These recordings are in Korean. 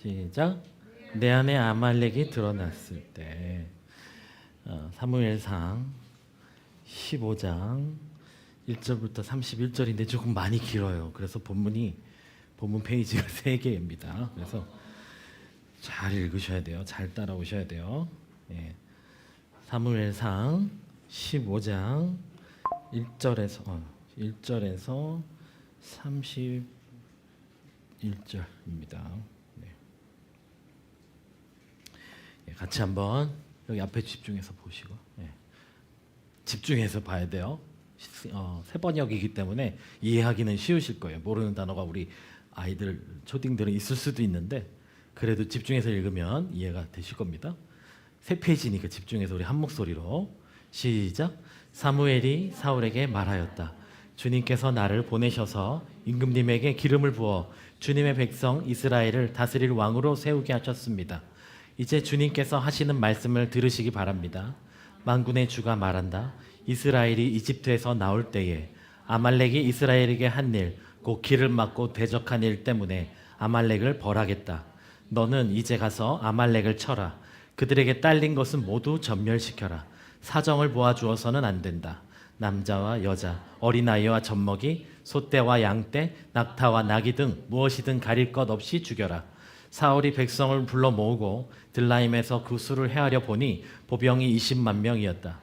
시작. 내 안에 아말렉이 드러났을 때. 사무엘상 15장 1절부터 31절인데 조금 많이 길어요. 그래서 본문 페이지가 3개입니다. 그래서 잘 읽으셔야 돼요. 잘 따라오셔야 돼요. 사무엘상 15장 1절에서 31절입니다. 같이 한번 여기 앞에 집중해서 보시고 집중해서 봐야 돼요. 새 번역이기 때문에 이해하기는 쉬우실 거예요. 모르는 단어가 우리 아이들 초딩들은 있을 수도 있는데 그래도 집중해서 읽으면 이해가 되실 겁니다. 3페이지니까 집중해서 우리 한 목소리로 시작. 사무엘이 사울에게 말하였다. 주님께서 나를 보내셔서 임금님에게 기름을 부어 주님의 백성 이스라엘을 다스릴 왕으로 세우게 하셨습니다. 이제 주님께서 하시는 말씀을 들으시기 바랍니다. 만군의 주가 말한다. 이스라엘이 이집트에서 나올 때에 아말렉이 이스라엘에게 한 일, 곧 길을 막고 대적한 일 때문에 아말렉을 벌하겠다. 너는 이제 가서 아말렉을 쳐라. 그들에게 딸린 것은 모두 전멸시켜라. 사정을 보아주어서는 안 된다. 남자와 여자, 어린아이와 젖먹이, 소떼와 양떼, 낙타와 나귀 등 무엇이든 가릴 것 없이 죽여라. 사울이 백성을 불러 모으고 들라임에서 그 수를 헤아려 보니 보병이 20만 명이었다.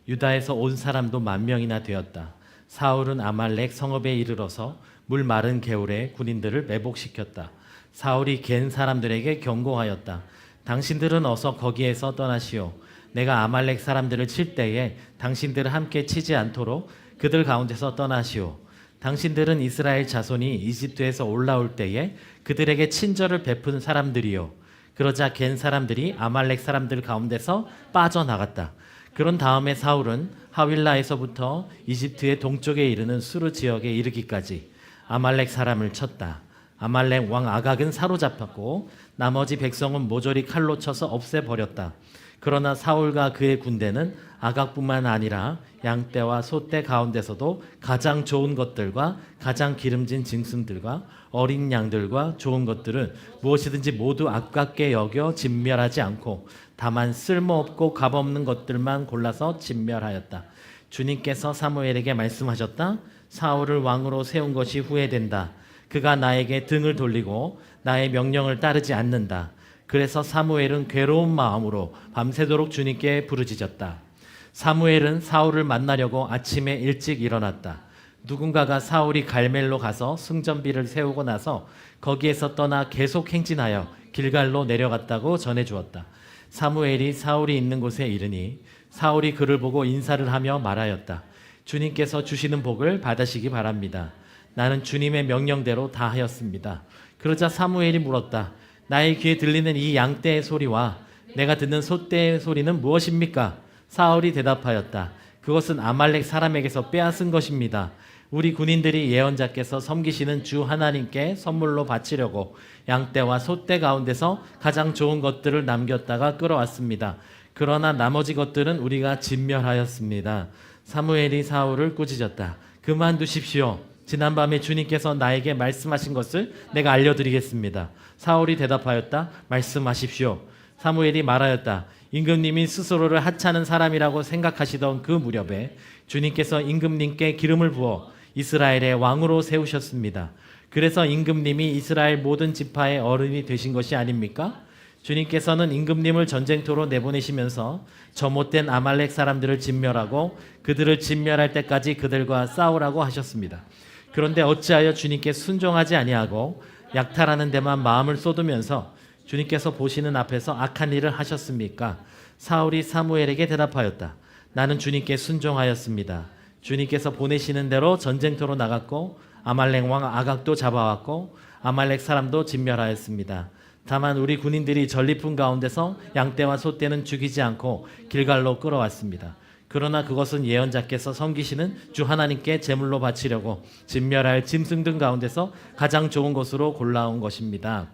유다에서 온 사람도 10,000명이나 되었다. 사울은 아말렉 성읍에 이르러서 물 마른 개울에 군인들을 매복시켰다. 사울이 갠 사람들에게 경고하였다. 당신들은 어서 거기에서 떠나시오. 내가 아말렉 사람들을 칠 때에 당신들을 함께 치지 않도록 그들 가운데서 떠나시오. 당신들은 이스라엘 자손이 이집트에서 올라올 때에 그들에게 친절을 베푼 사람들이요. 그러자 갠 사람들이 아말렉 사람들 가운데서 빠져나갔다. 그런 다음에 사울은 하윌라에서부터 이집트의 동쪽에 이르는 수르 지역에 이르기까지 아말렉 사람을 쳤다. 아말렉 왕 아각은 사로잡혔고 나머지 백성은 모조리 칼로 쳐서 없애버렸다. 그러나 사울과 그의 군대는 아각뿐만 아니라 양떼와 소떼 가운데서도 가장 좋은 것들과 가장 기름진 짐승들과 어린 양들과 좋은 것들은 무엇이든지 모두 아깝게 여겨 진멸하지 않고 다만 쓸모없고 값없는 것들만 골라서 진멸하였다. 주님께서 사무엘에게 말씀하셨다. 사울을 왕으로 세운 것이 후회된다. 그가 나에게 등을 돌리고 나의 명령을 따르지 않는다. 그래서 사무엘은 괴로운 마음으로 밤새도록 주님께 부르짖었다. 사무엘은 사울을 만나려고 아침에 일찍 일어났다. 누군가가 사울이 갈멜로 가서 승전비를 세우고 나서 거기에서 떠나 계속 행진하여 길갈로 내려갔다고 전해주었다. 사무엘이 사울이 있는 곳에 이르니 사울이 그를 보고 인사를 하며 말하였다. 주님께서 주시는 복을 받으시기 바랍니다. 나는 주님의 명령대로 다 하였습니다. 그러자 사무엘이 물었다. 나의 귀에 들리는 이 양떼의 소리와 내가 듣는 소떼의 소리는 무엇입니까? 사울이 대답하였다. 그것은 아말렉 사람에게서 빼앗은 것입니다. 우리 군인들이 예언자께서 섬기시는 주 하나님께 선물로 바치려고 양떼와 소떼 가운데서 가장 좋은 것들을 남겼다가 끌어왔습니다. 그러나 나머지 것들은 우리가 진멸하였습니다. 사무엘이 사울을 꾸짖었다. 그만두십시오. 지난밤에 주님께서 나에게 말씀하신 것을 내가 알려드리겠습니다. 사울이 대답하였다. 말씀하십시오. 사무엘이 말하였다. 임금님이 스스로를 하찮은 사람이라고 생각하시던 그 무렵에 주님께서 임금님께 기름을 부어 이스라엘의 왕으로 세우셨습니다. 그래서 임금님이 이스라엘 모든 지파의 어른이 되신 것이 아닙니까? 주님께서는 임금님을 전쟁터로 내보내시면서 저 못된 아말렉 사람들을 진멸하고 그들을 진멸할 때까지 그들과 싸우라고 하셨습니다. 그런데 어찌하여 주님께 순종하지 아니하고 약탈하는 데만 마음을 쏟으면서 주님께서 보시는 앞에서 악한 일을 하셨습니까? 사울이 사무엘에게 대답하였다. 나는 주님께 순종하였습니다. 주님께서 보내시는 대로 전쟁터로 나갔고 아말렉 왕 아각도 잡아왔고 아말렉 사람도 진멸하였습니다. 다만 우리 군인들이 전리품 가운데서 양떼와 소떼는 죽이지 않고 길갈로 끌어왔습니다. 그러나 그것은 예언자께서 섬기시는 주 하나님께 제물로 바치려고 진멸할 짐승 등 가운데서 가장 좋은 것으로 골라온 것입니다.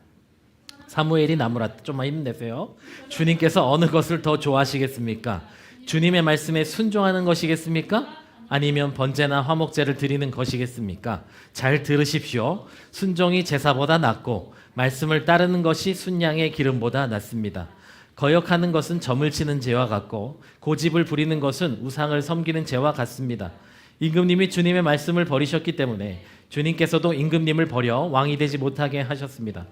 사무엘이 나무랐다. 좀만 힘내세요. 주님께서 어느 것을 더 좋아하시겠습니까? 주님의 말씀에 순종하는 것이겠습니까? 아니면 번제나 화목제를 드리는 것이겠습니까? 잘 들으십시오. 순종이 제사보다 낫고 말씀을 따르는 것이 순양의 기름보다 낫습니다. 거역하는 것은 점을 치는 죄와 같고 고집을 부리는 것은 우상을 섬기는 죄와 같습니다. 임금님이 주님의 말씀을 버리셨기 때문에 주님께서도 임금님을 버려 왕이 되지 못하게 하셨습니다.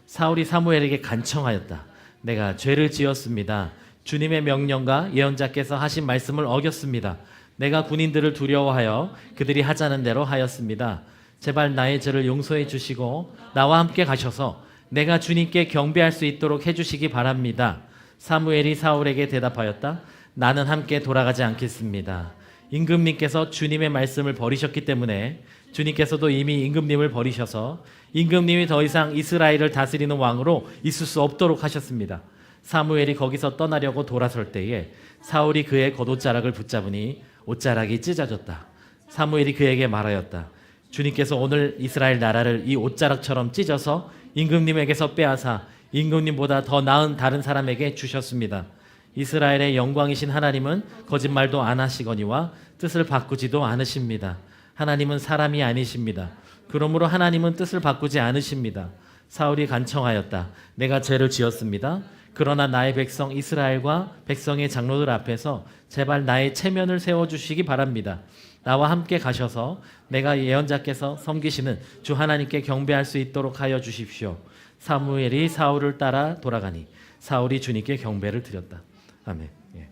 사울이 사무엘에게 간청하였다. 내가 죄를 지었습니다. 주님의 명령과 예언자께서 하신 말씀을 어겼습니다. 내가 군인들을 두려워하여 그들이 하자는 대로 하였습니다. 제발 나의 죄를 용서해 주시고 나와 함께 가셔서 내가 주님께 경배할 수 있도록 해주시기 바랍니다. 사무엘이 사울에게 대답하였다. 나는 함께 돌아가지 않겠습니다. 임금님께서 주님의 말씀을 버리셨기 때문에 주님께서도 이미 임금님을 버리셔서 임금님이 더 이상 이스라엘을 다스리는 왕으로 있을 수 없도록 하셨습니다. 사무엘이 거기서 떠나려고 돌아설 때에 사울이 그의 겉옷자락을 붙잡으니 옷자락이 찢어졌다. 사무엘이 그에게 말하였다. 주님께서 오늘 이스라엘 나라를 이 옷자락처럼 찢어서 임금님에게서 빼앗아 임금님보다 더 나은 다른 사람에게 주셨습니다. 이스라엘의 영광이신 하나님은 거짓말도 안 하시거니와 뜻을 바꾸지도 않으십니다. 하나님은 사람이 아니십니다. 그러므로 하나님은 뜻을 바꾸지 않으십니다. 사울이 간청하였다. 내가 죄를 지었습니다. 그러나 나의 백성 이스라엘과 백성의 장로들 앞에서 제발 나의 체면을 세워주시기 바랍니다. 나와 함께 가셔서 내가 예언자께서 섬기시는 주 하나님께 경배할 수 있도록 하여 주십시오. 사무엘이 사울을 따라 돌아가니 사울이 주님께 경배를 드렸다. 아멘. 예.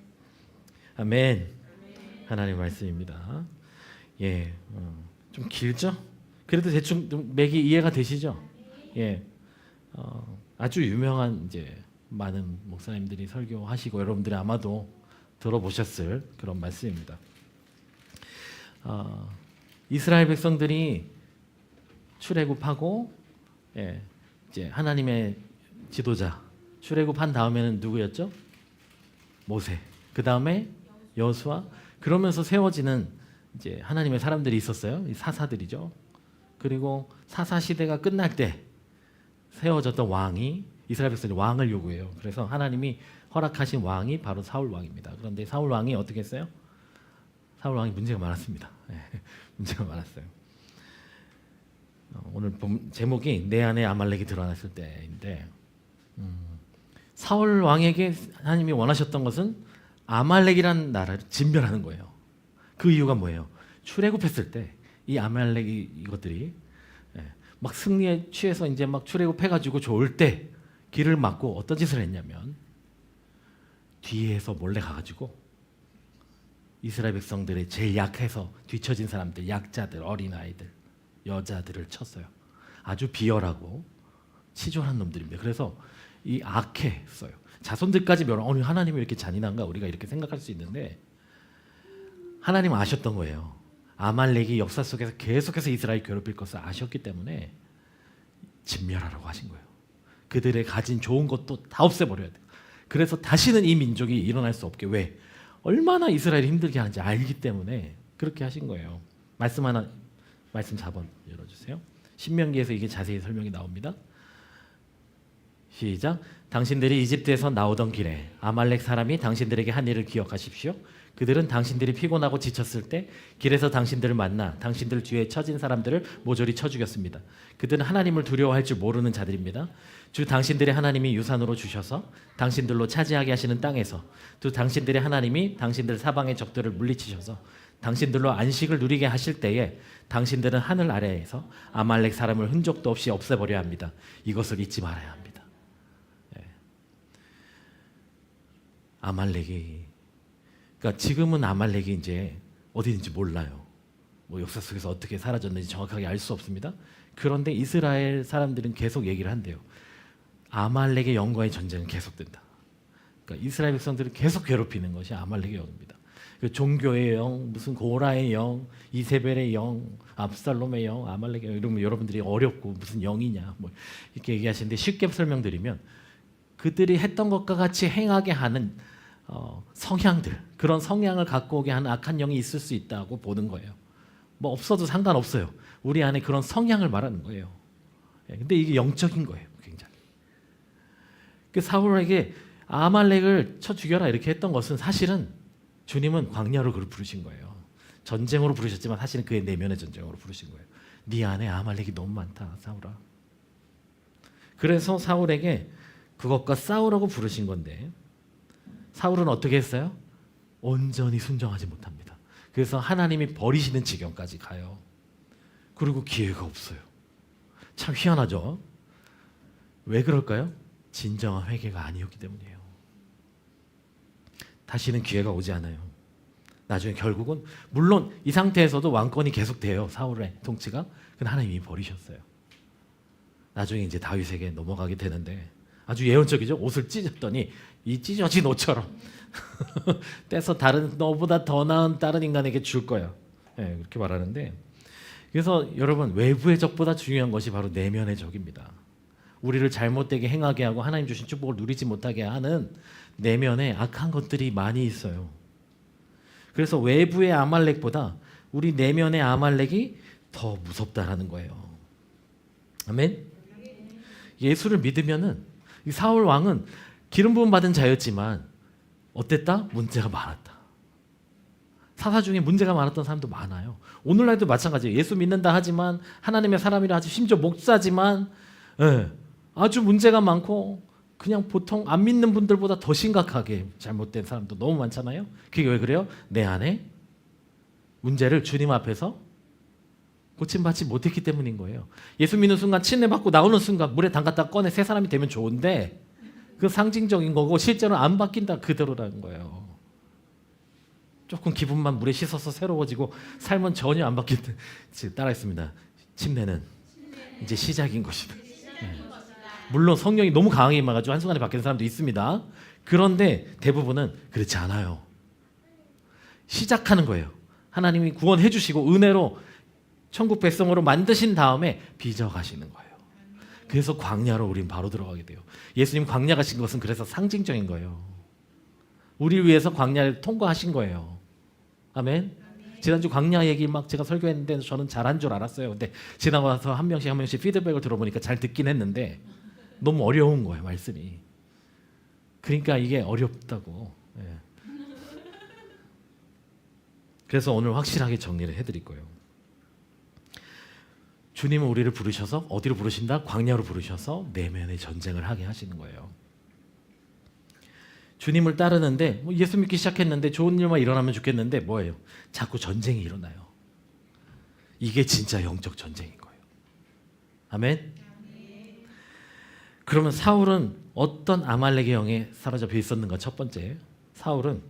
아멘. 하나님의 말씀입니다. 예, 좀 길죠? 그래도 대충 좀 맥이 이해가 되시죠? 예, 아주 유명한 이제 많은 목사님들이 설교하시고 여러분들이 아마도 들어보셨을 그런 말씀입니다. 이스라엘 백성들이 출애굽하고 예, 이제 하나님의 지도자 출애굽한 다음에는 누구였죠? 모세. 그 다음에 여호수아. 그러면서 세워지는 이제 하나님의 사람들이 있었어요. 이 사사들이죠. 그리고 사사 시대가 끝날 때 세워졌던 왕이 이스라엘 백성이 왕을 요구해요. 그래서 하나님이 허락하신 왕이 바로 사울 왕입니다. 그런데 사울 왕이 어떻게 했어요? 사울 왕이 문제가 많았습니다. 문제가 많았어요. 오늘 제목이 내 안에 아말렉이 드러났을 때인데 사울 왕에게 하나님이 원하셨던 것은 아말렉이라는 나라를 진멸하는 거예요. 그 이유가 뭐예요? 출애굽했을 때 이 아말렉이 이것들이 막 승리에 취해서 이제 막 출애굽해가지고 좋을 때 길을 막고 어떤 짓을 했냐면 뒤에서 몰래 가가지고 이스라엘 백성들의 제일 약해서 뒤처진 사람들, 약자들, 어린아이들, 여자들을 쳤어요. 아주 비열하고 치졸한 놈들입니다. 그래서 이 악했어요. 자손들까지 멸망. 하나님이 이렇게 잔인한가? 우리가 이렇게 생각할 수 있는데 하나님은 아셨던 거예요. 아말렉이 역사 속에서 계속해서 이스라엘 괴롭힐 것을 아셨기 때문에 진멸하라고 하신 거예요. 그들의 가진 좋은 것도 다 없애버려야 돼요. 그래서 다시는 이 민족이 일어날 수 없게. 왜? 얼마나 이스라엘이 힘들게 하는지 알기 때문에 그렇게 하신 거예요. 말씀 4번 열어주세요. 신명기에서 이게 자세히 설명이 나옵니다. 시작. 당신들이 이집트에서 나오던 길에 아말렉 사람이 당신들에게 한 일을 기억하십시오. 그들은 당신들이 피곤하고 지쳤을 때 길에서 당신들을 만나 당신들 뒤에 처진 사람들을 모조리 쳐 죽였습니다. 그들은 하나님을 두려워할 줄 모르는 자들입니다. 주 당신들의 하나님이 유산으로 주셔서 당신들로 차지하게 하시는 땅에서 또 당신들의 하나님이 당신들 사방의 적들을 물리치셔서 당신들로 안식을 누리게 하실 때에 당신들은 하늘 아래에서 아말렉 사람을 흔적도 없이 없애버려야 합니다. 이것을 잊지 말아야 합니다. 아말렉이 그러니까 지금은 아말렉이 이제 어디 있는지 몰라요. 뭐 역사 속에서 어떻게 사라졌는지 정확하게 알 수 없습니다. 그런데 이스라엘 사람들은 계속 얘기를 한대요. 아말렉의 영과의 전쟁은 계속된다. 그러니까 이스라엘 백성들을 계속 괴롭히는 것이 아말렉의 영입니다. 그 종교의 영, 무슨 고라의 영, 이세벨의 영, 압살롬의 영, 아말렉의 영 이러면 여러분들이 어렵고 무슨 영이냐 뭐 이렇게 얘기하시는데 쉽게 설명드리면 그들이 했던 것과 같이 행하게 하는 성향들, 그런 성향을 갖고 오게 하는 악한 영이 있을 수 있다고 보는 거예요. 뭐 없어도 상관없어요. 우리 안에 그런 성향을 말하는 거예요. 근데 이게 영적인 거예요. 굉장히. 그 사울에게 아말렉을 쳐 죽여라 이렇게 했던 것은 사실은 주님은 광야로 그를 부르신 거예요. 전쟁으로 부르셨지만 사실은 그의 내면의 전쟁으로 부르신 거예요. 네 안에 아말렉이 너무 많다, 사울아. 그래서 사울에게 그것과 싸우라고 부르신 건데 사울은 어떻게 했어요? 온전히 순종하지 못합니다. 그래서 하나님이 버리시는 지경까지 가요. 그리고 기회가 없어요. 참 희한하죠? 왜 그럴까요? 진정한 회개가 아니었기 때문이에요. 다시는 기회가 오지 않아요. 나중에 결국은 물론 이 상태에서도 왕권이 계속돼요. 사울의 통치가. 근데 하나님이 버리셨어요. 나중에 이제 다윗에게 넘어가게 되는데 아주 예언적이죠. 옷을 찢었더니 이 찢어진 옷처럼 떼서 다른 너보다 더 나은 다른 인간에게 줄 거야. 네, 그렇게 말하는데 그래서 여러분 외부의 적보다 중요한 것이 바로 내면의 적입니다. 우리를 잘못되게 행하게 하고 하나님 주신 축복을 누리지 못하게 하는 내면에 악한 것들이 많이 있어요. 그래서 외부의 아말렉보다 우리 내면의 아말렉이 더 무섭다라는 거예요. 아멘. 예수를 믿으면은 이 사울 왕은 기름 부음 받은 자였지만 어땠다? 문제가 많았다. 사사 중에 문제가 많았던 사람도 많아요. 오늘날도 마찬가지예요. 예수 믿는다 하지만 하나님의 사람이라 하지 심지어 목사지만 아주 문제가 많고 그냥 보통 안 믿는 분들보다 더 심각하게 잘못된 사람도 너무 많잖아요. 그게 왜 그래요? 내 안에 문제를 주님 앞에서 고침받지 못했기 때문인 거예요. 예수 믿는 순간 침례받고 나오는 순간 물에 담갔다 꺼내 새 사람이 되면 좋은데 그 상징적인 거고 실제로는 안 바뀐다 그대로라는 거예요. 조금 기분만 물에 씻어서 새로워지고 삶은 전혀 안 바뀐다. 따라했습니다. 침례는 이제 시작인 것이다. 물론 성령이 너무 강하게 임해가지고 한순간에 바뀌는 사람도 있습니다. 그런데 대부분은 그렇지 않아요. 시작하는 거예요. 하나님이 구원해 주시고 은혜로 천국 백성으로 만드신 다음에 빚어가시는 거예요. 그래서 광야로 우린 바로 들어가게 돼요. 예수님 광야 가신 것은 그래서 상징적인 거예요. 우리를 위해서 광야를 통과하신 거예요. 아멘. 지난주 광야 얘기 막 제가 설교했는데 저는 잘한 줄 알았어요. 근데 지나고 나서 한 명씩 피드백을 들어보니까 잘 듣긴 했는데 너무 어려운 거예요, 말씀이. 그러니까 이게 어렵다고. 그래서 오늘 확실하게 정리를 해드릴 거예요. 주님은 우리를 부르셔서 어디로 부르신다? 광야로 부르셔서 내면의 전쟁을 하게 하시는 거예요. 주님을 따르는데 예수 믿기 시작했는데 좋은 일만 일어나면 좋겠는데 뭐예요? 자꾸 전쟁이 일어나요. 이게 진짜 영적 전쟁인 거예요. 아멘? 그러면 사울은 어떤 아말렉의 영에 사로잡혀 있었는가? 첫 번째, 사울은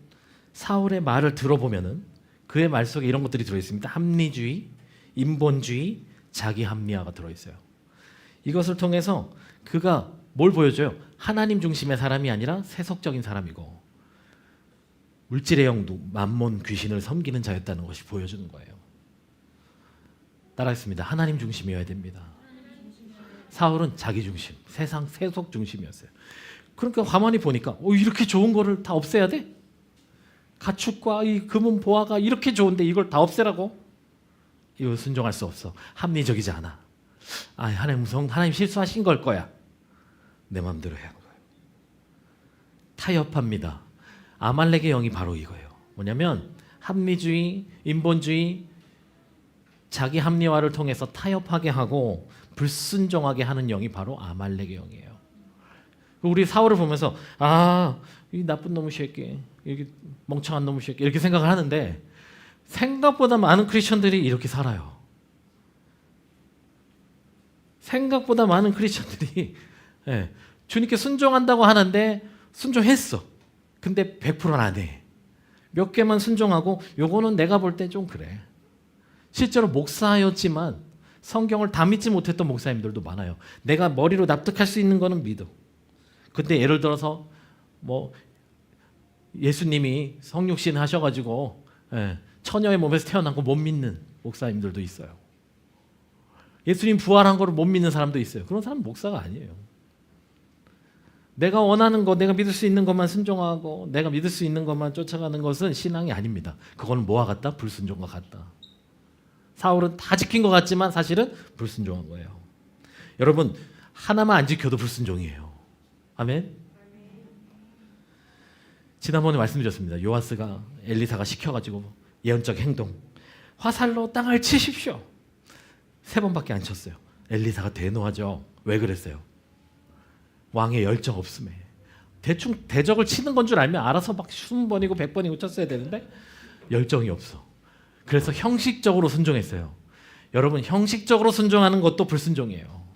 사울의 말을 들어보면은 그의 말 속에 이런 것들이 들어있습니다. 합리주의, 인본주의, 자기 합리화가 들어있어요. 이것을 통해서 그가 뭘 보여줘요? 하나님 중심의 사람이 아니라 세속적인 사람이고 물질의 영도 만몬 귀신을 섬기는 자였다는 것이 보여주는 거예요. 따라했습니다. 하나님 중심이어야 됩니다. 사울은 자기 중심, 세상 세속 중심이었어요. 그러니까 가만히 보니까 이렇게 좋은 거를 다 없애야 돼? 가축과 이 금은 보화가 이렇게 좋은데 이걸 다 없애라고? 이거 순종할 수 없어. 합리적이지 않아. 하나님 실수하신 걸 거야. 내 마음대로 해야 하는 거예요. 타협합니다. 아말렉의 영이 바로 이거예요. 뭐냐면 합리주의, 인본주의, 자기 합리화를 통해서 타협하게 하고 불순종하게 하는 영이 바로 아말렉의 영이에요. 우리 사울을 보면서 이 나쁜 놈의 새끼, 이렇게 멍청한 놈의 새끼 이렇게 생각을 하는데 생각보다 많은 크리스천들이 이렇게 살아요. 생각보다 많은 크리스천들이 주님께 순종한다고 하는데 순종했어. 근데 100%는 안 해. 몇 개만 순종하고 요거는 내가 볼 때 좀 그래. 실제로 목사였지만 성경을 다 믿지 못했던 목사님들도 많아요. 내가 머리로 납득할 수 있는 거는 믿어. 근데 예를 들어서 뭐 예수님이 성육신 하셔가지고 처녀의 몸에서 태어난 거 못 믿는 목사님들도 있어요. 예수님 부활한 거를 못 믿는 사람도 있어요. 그런 사람은 목사가 아니에요. 내가 원하는 거, 내가 믿을 수 있는 것만 순종하고 내가 믿을 수 있는 것만 쫓아가는 것은 신앙이 아닙니다. 그거는 뭐와 같다? 불순종과 같다. 사울은 다 지킨 것 같지만 사실은 불순종한 거예요. 여러분 하나만 안 지켜도 불순종이에요. 아멘. 지난번에 말씀드렸습니다. 요아스가 엘리사가 시켜가지고 예언적 행동 화살로 땅을 치십시오. 3번밖에 안 쳤어요. 엘리사가 대노하죠. 왜 그랬어요? 왕의 열정 없음에. 대충 대적을 치는 건 줄 알면 알아서 막 20번이고 100번이고 쳤어야 되는데 열정이 없어. 그래서 형식적으로 순종했어요. 여러분, 형식적으로 순종하는 것도 불순종이에요.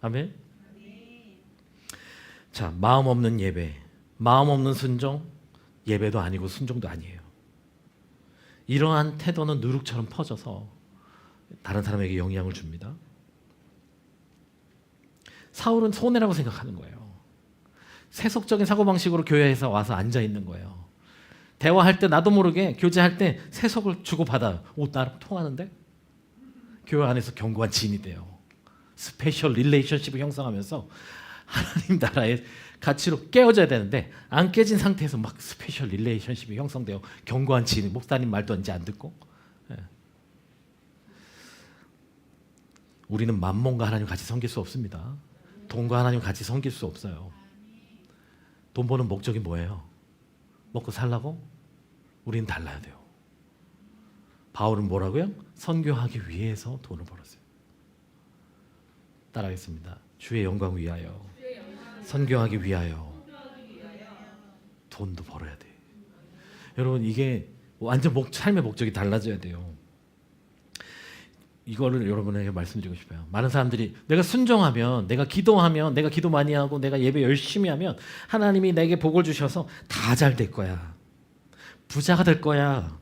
아멘. 자, 마음 없는 예배, 마음 없는 순종, 예배도 아니고 순종도 아니에요. 이러한 태도는 누룩처럼 퍼져서 다른 사람에게 영향을 줍니다. 사울은 손해라고 생각하는 거예요. 세속적인 사고방식으로 교회에서 와서 앉아있는 거예요. 대화할 때 나도 모르게 교제할 때 세속을 주고받아요. 나랑 통하는데? 교회 안에서 견고한 지인이 돼요. 스페셜 릴레이션십을 형성하면서 하나님 나라의 가치로 깨어져야 되는데 안 깨진 상태에서 막 스페셜 릴레이션십이 형성돼요. 견고한 지인, 목사님 말도 이제 안 듣고. 우리는 만몬과 하나님 같이 섬길 수 없습니다. 돈과 하나님 같이 섬길 수 없어요. 돈 버는 목적이 뭐예요? 먹고 살라고? 우리는 달라야 돼요. 바울은 뭐라고요? 선교하기 위해서 돈을 벌었어요. 따라하겠습니다. 주의 영광 위하여, 선교하기 위하여 돈도 벌어야 돼. 여러분, 이게 완전 삶의 목적이 달라져야 돼요. 이거를 여러분에게 말씀드리고 싶어요. 많은 사람들이 내가 순종하면, 내가 기도하면, 내가 기도 많이 하고 내가 예배 열심히 하면 하나님이 내게 복을 주셔서 다 잘 될 거야. 부자가 될 거야.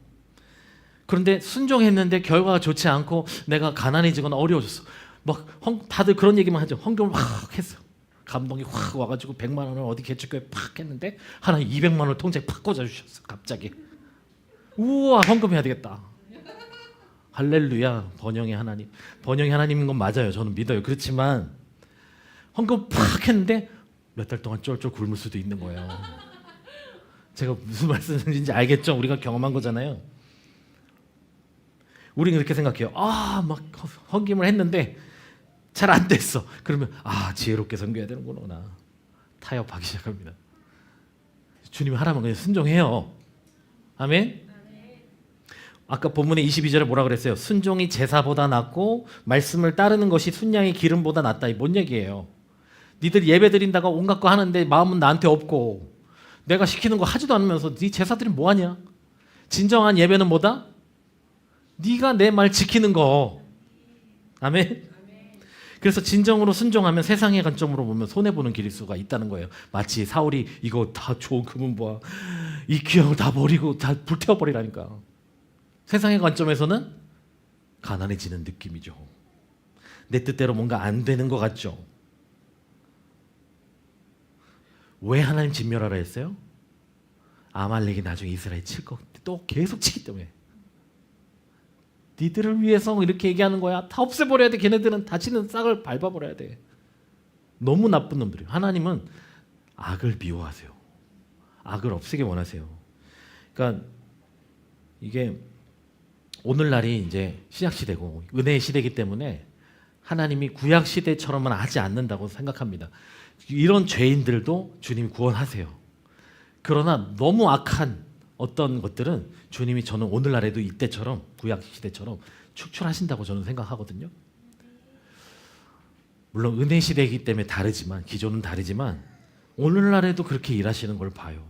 그런데 순종했는데 결과가 좋지 않고 내가 가난해지거나 어려워졌어. 막 다들 그런 얘기만 하죠. 헌금을 막 했어. 감동이 확 와가지고 100만 원을 어디 개척교회 팍 했는데 하나님 200만 원을 통장에 팍 꽂아주셨어. 갑자기. 우와, 헌금해야 되겠다. 할렐루야. 번영의 하나님. 번영의 하나님인 건 맞아요. 저는 믿어요. 그렇지만 헌금 팍 했는데 몇 달 동안 쫄쫄 굶을 수도 있는 거예요. 제가 무슨 말씀인지 알겠죠? 우리가 경험한 거잖아요. 우리는 그렇게 생각해요. 막 헌금을 했는데 잘 안 됐어. 그러면 지혜롭게 섬겨야 되는구나. 타협하기 시작합니다. 주님이 하라면 그냥 순종해요. 아멘. 아까 본문의 22절에 뭐라 그랬어요? 순종이 제사보다 낫고 말씀을 따르는 것이 순양의 기름보다 낫다. 이 뭔 얘기예요? 니들 예배 드린다고 온갖 거 하는데 마음은 나한테 없고 내가 시키는 거 하지도 않으면서 네 제사들이 뭐하냐? 진정한 예배는 뭐다? 네가 내 말 지키는 거. 아멘. 그래서 진정으로 순종하면 세상의 관점으로 보면 손해보는 길일 수가 있다는 거예요. 마치 사울이 이거 다 좋은 금은보화 이 귀한 걸 다 버리고 다 불태워버리라니까. 세상의 관점에서는 가난해지는 느낌이죠. 내 뜻대로 뭔가 안 되는 것 같죠. 왜 하나님 진멸하라 했어요? 아말렉이 나중에 이스라엘 칠 거 또 계속 치기 때문에. 니들을 위해서 이렇게 얘기하는 거야. 다 없애버려야 돼. 걔네들은 다치는 싹을 밟아버려야 돼. 너무 나쁜 놈들이에요. 하나님은 악을 미워하세요. 악을 없애기 원하세요. 그러니까 이게 오늘날이 이제 신약 시대고 은혜의 시대이기 때문에 하나님이 구약 시대처럼은 하지 않는다고 생각합니다. 이런 죄인들도 주님이 구원하세요. 그러나 너무 악한 어떤 것들은 주님이 저는 오늘날에도 이때처럼 구약 시대처럼 축출하신다고 저는 생각하거든요. 물론 은혜 시대이기 때문에 다르지만 기존은 다르지만 오늘날에도 그렇게 일하시는 걸 봐요.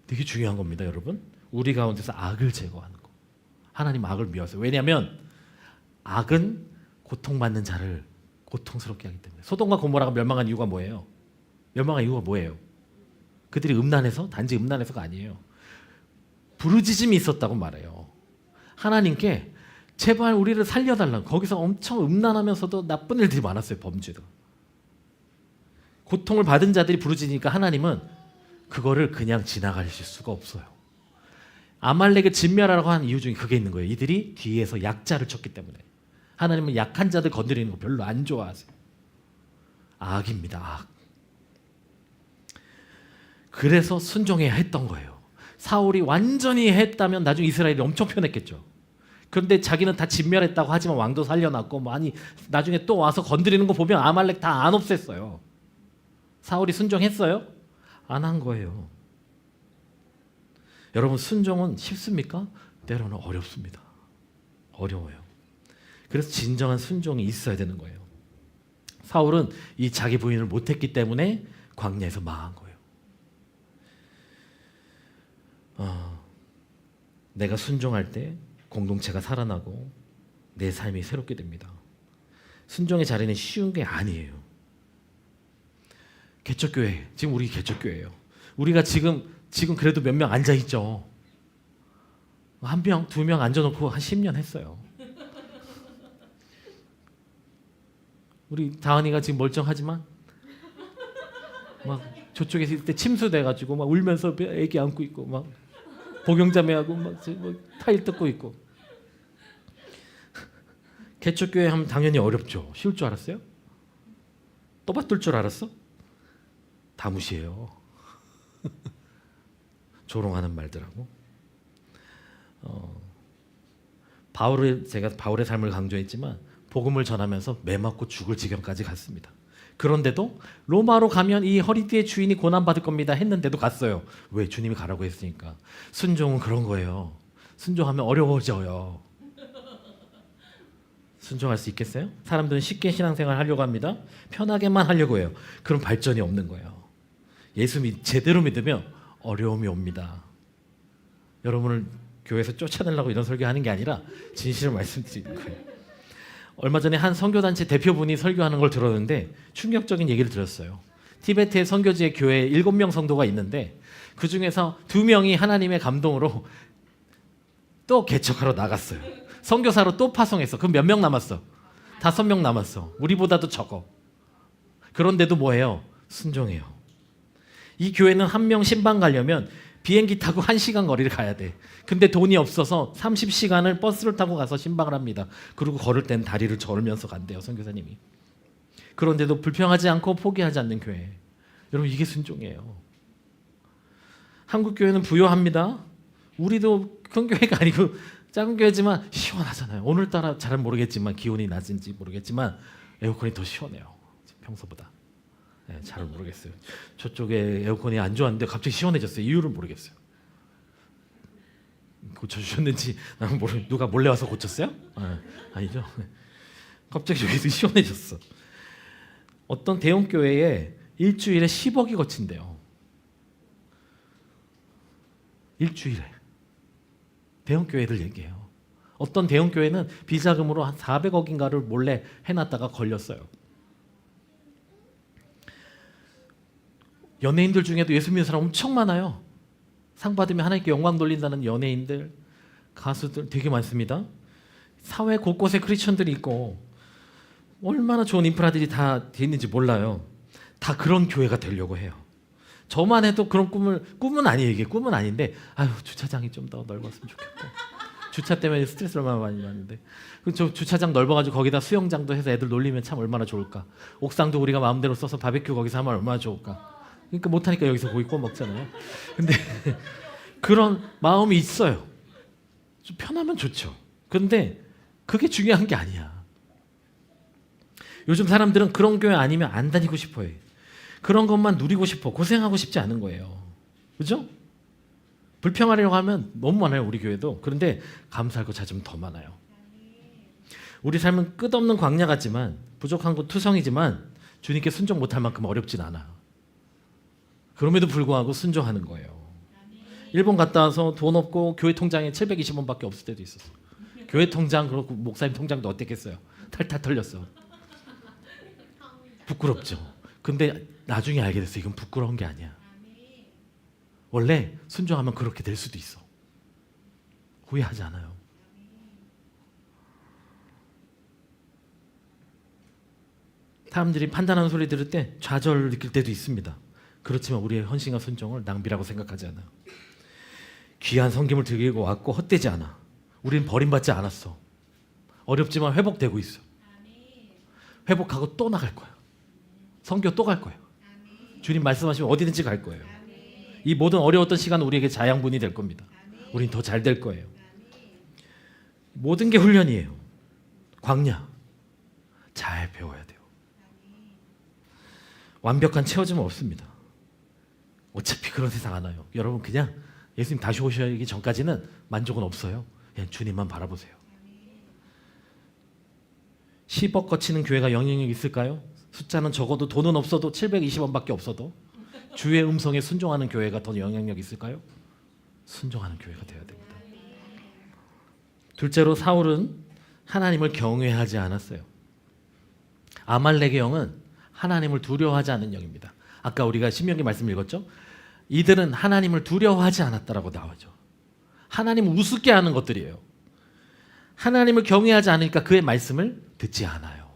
되게 중요한 겁니다, 여러분. 우리 가운데서 악을 제거하는 거. 하나님 악을 미워하세요. 왜냐하면 악은 고통받는 자를 고통스럽게 하기 때문에. 소돔과 고모라가 멸망한 이유가 뭐예요? 멸망한 이유가 뭐예요? 그들이 음란해서? 단지 음란해서가 아니에요. 부르짖음이 있었다고 말해요. 하나님께 제발 우리를 살려달라고. 거기서 엄청 음란하면서도 나쁜 일들이 많았어요. 범죄도. 고통을 받은 자들이 부르짖으니까 하나님은 그거를 그냥 지나가실 수가 없어요. 아말렉을 진멸하라고 한 이유 중에 그게 있는 거예요. 이들이 뒤에서 약자를 쳤기 때문에. 하나님은 약한 자들 건드리는 거 별로 안 좋아하세요. 악입니다. 악. 그래서 순종해야 했던 거예요. 사울이 완전히 했다면 나중에 이스라엘이 엄청 편했겠죠. 그런데 자기는 다 진멸했다고 하지만 왕도 살려놨고 많이 나중에 또 와서 건드리는 거 보면 아말렉 다 안 없앴어요. 사울이 순종했어요? 안 한 거예요. 여러분, 순종은 쉽습니까? 때로는 어렵습니다. 어려워요. 그래서 진정한 순종이 있어야 되는 거예요. 사울은 이 자기 부인을 못했기 때문에 광야에서 망한 거예요. 내가 순종할 때 공동체가 살아나고 내 삶이 새롭게 됩니다. 순종의 자리는 쉬운 게 아니에요. 개척교회, 지금 우리 개척교회예요. 우리가 지금 그래도 몇 명 앉아 있죠. 한 명, 두 명 앉아놓고 한 10년 했어요. 우리 다은이가 지금 멀쩡하지만 막 저쪽에 있을 때 침수돼가지고 막 울면서 애기 안고 있고 막 복용자매하고 막 타일 뜯고 있고. 개척교회 하면 당연히 어렵죠. 쉬울 줄 알았어요? 떠받들 줄 알았어? 다 무시해요. 조롱하는 말들하고. 제가 바울의 삶을 강조했지만 복음을 전하면서 매 맞고 죽을 지경까지 갔습니다. 그런데도 로마로 가면 이 허리띠의 주인이 고난받을 겁니다 했는데도 갔어요. 왜? 주님이 가라고 했으니까. 순종은 그런 거예요. 순종하면 어려워져요. 순종할 수 있겠어요? 사람들은 쉽게 신앙생활 하려고 합니다. 편하게만 하려고 해요. 그럼 발전이 없는 거예요. 예수 제대로 믿으면 어려움이 옵니다. 여러분을 교회에서 쫓아내려고 이런 설교하는 게 아니라 진실을 말씀드리는 거예요. 얼마 전에 한 선교단체 대표분이 설교하는 걸 들었는데 충격적인 얘기를 들었어요. 티베트의 선교지의 교회에 7명 성도가 있는데 그 중에서 2명이 하나님의 감동으로 또 개척하러 나갔어요. 선교사로 또 파송했어. 그럼 몇 명 남았어? 5명 남았어. 우리보다도 적어. 그런데도 뭐해요? 순종해요. 이 교회는 한 명 신방 가려면 비행기 타고 1시간 거리를 가야 돼. 근데 돈이 없어서 30시간을 버스를 타고 가서 신방을 합니다. 그리고 걸을 땐 다리를 저으면서 간대요, 선교사님이. 그런데도 불평하지 않고 포기하지 않는 교회. 여러분, 이게 순종이에요. 한국 교회는 부요합니다. 우리도 큰 교회가 아니고 작은 교회지만 시원하잖아요. 오늘따라 잘은 모르겠지만 기온이 낮은지 모르겠지만 에어컨이 더 시원해요. 평소보다. 네, 잘 모르겠어요. 저쪽에 에어컨이 안 좋았는데 갑자기 시원해졌어요. 이유를 모르겠어요. 고쳐주셨는지 나는 누가 몰래 와서 고쳤어요? 아니죠. 갑자기 저기서 시원해졌어. 어떤 대형 교회에 일주일에 10억이 거친대요. 일주일에. 대형 교회들 얘기해요. 어떤 대형 교회는 비자금으로 한 400억인가를 몰래 해놨다가 걸렸어요. 연예인들 중에도 예수 믿는 사람 엄청 많아요. 상 받으면 하나님께 영광 돌린다는 연예인들, 가수들 되게 많습니다. 사회 곳곳에 크리스천들이 있고 얼마나 좋은 인프라들이 다 돼 있는지 몰라요. 다 그런 교회가 되려고 해요. 저만 해도 그런 꿈은 아니에요. 이게 꿈은 아닌데 주차장이 좀 더 넓었으면 좋겠고 주차 때문에 스트레스 얼마나 많이 받는데 저 주차장 넓어가지고 거기다 수영장도 해서 애들 놀리면 참 얼마나 좋을까. 옥상도 우리가 마음대로 써서 바베큐 거기서 하면 얼마나 좋을까. 그러니까 못하니까 여기서 고기 구워 먹잖아요. 근데 그런 마음이 있어요. 좀 편하면 좋죠. 근데 그게 중요한 게 아니야. 요즘 사람들은 그런 교회 아니면 안 다니고 싶어요. 그런 것만 누리고 싶어. 고생하고 싶지 않은 거예요. 그죠? 불평하려고 하면 너무 많아요. 우리 교회도. 그런데 감사할 거 찾으면 더 많아요. 우리 삶은 끝없는 광야 같지만 부족한 것 투성이지만 주님께 순종 못할 만큼 어렵진 않아. 그럼에도 불구하고 순종하는 거예요. 일본 갔다 와서 돈 없고 교회 통장에 720원밖에 없을 때도 있었어. 교회 통장 그렇고 목사님 통장도 어땠겠어요. 탈탈 털렸어. 부끄럽죠. 근데 나중에 알게 됐어. 이건 부끄러운 게 아니야. 원래 순종하면 그렇게 될 수도 있어. 후회하지 않아요. 사람들이 판단하는 소리 들을 때 좌절을 느낄 때도 있습니다. 그렇지만 우리의 헌신과 순종을 낭비라고 생각하지 않아요. 귀한 섬김을 드리고 왔고 헛되지 않아. 우리는 버림받지 않았어. 어렵지만 회복되고 있어. 회복하고 또 나갈 거야. 선교 또 갈 거예요. 주님 말씀하시면 어디든지 갈 거예요. 이 모든 어려웠던 시간은 우리에게 자양분이 될 겁니다. 우린 더 잘 될 거예요. 모든 게 훈련이에요. 광야. 잘 배워야 돼요. 완벽한 채워짐은 없습니다. 어차피 그런 세상 안 와요. 여러분 그냥 예수님 다시 오시기 전까지는 만족은 없어요. 그냥 주님만 바라보세요. 10억 거치는 교회가 영향력이 있을까요? 숫자는 적어도 돈은 없어도 720원밖에 없어도 주의 음성에 순종하는 교회가 더 영향력이 있을까요? 순종하는 교회가 되어야 됩니다. 둘째로 사울은 하나님을 경외하지 않았어요. 아말렉의 영은 하나님을 두려워하지 않는 영입니다. 아까 우리가 신명기 말씀 읽었죠? 이들은 하나님을 두려워하지 않았다라고 나오죠. 하나님을 우습게 하는 것들이에요. 하나님을 경외하지 않으니까 그의 말씀을 듣지 않아요.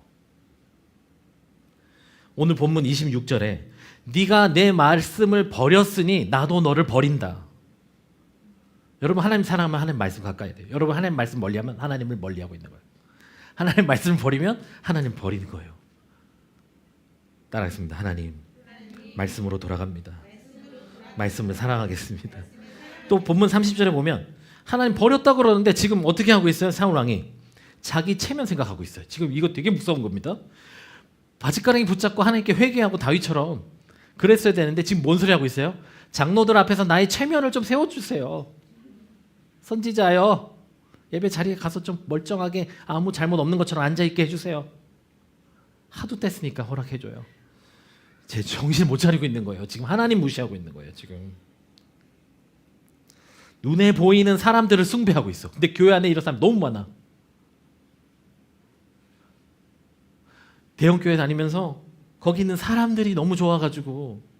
오늘 본문 26절에 네가 내 말씀을 버렸으니 나도 너를 버린다. 여러분 하나님 사랑하면 하나님 말씀 가까이 돼요. 여러분 하나님 말씀 멀리하면 하나님을 멀리하고 있는 거예요. 하나님 말씀을 버리면 하나님 버리는 거예요. 따라하겠습니다. 하나님 말씀으로 돌아갑니다. 말씀을 사랑하겠습니다. 또 본문 30절에 보면 하나님 버렸다고 그러는데 지금 어떻게 하고 있어요? 사울 왕이 자기 체면 생각하고 있어요. 지금 이거 되게 무서운 겁니다. 바짓가랑이 붙잡고 하나님께 회개하고 다윗처럼 그랬어야 되는데 지금 뭔 소리 하고 있어요? 장로들 앞에서 나의 체면을 좀 세워주세요. 선지자여, 예배 자리에 가서 좀 멀쩡하게 아무 잘못 없는 것처럼 앉아있게 해주세요. 하도 뗐으니까 허락해줘요. 제 정신 못 차리고 있는 거예요. 지금 하나님 무시하고 있는 거예요. 지금 눈에 보이는 사람들을 숭배하고 있어. 근데 교회 안에 이런 사람 너무 많아. 대형 교회 다니면서 거기 있는 사람들이 너무 좋아가지고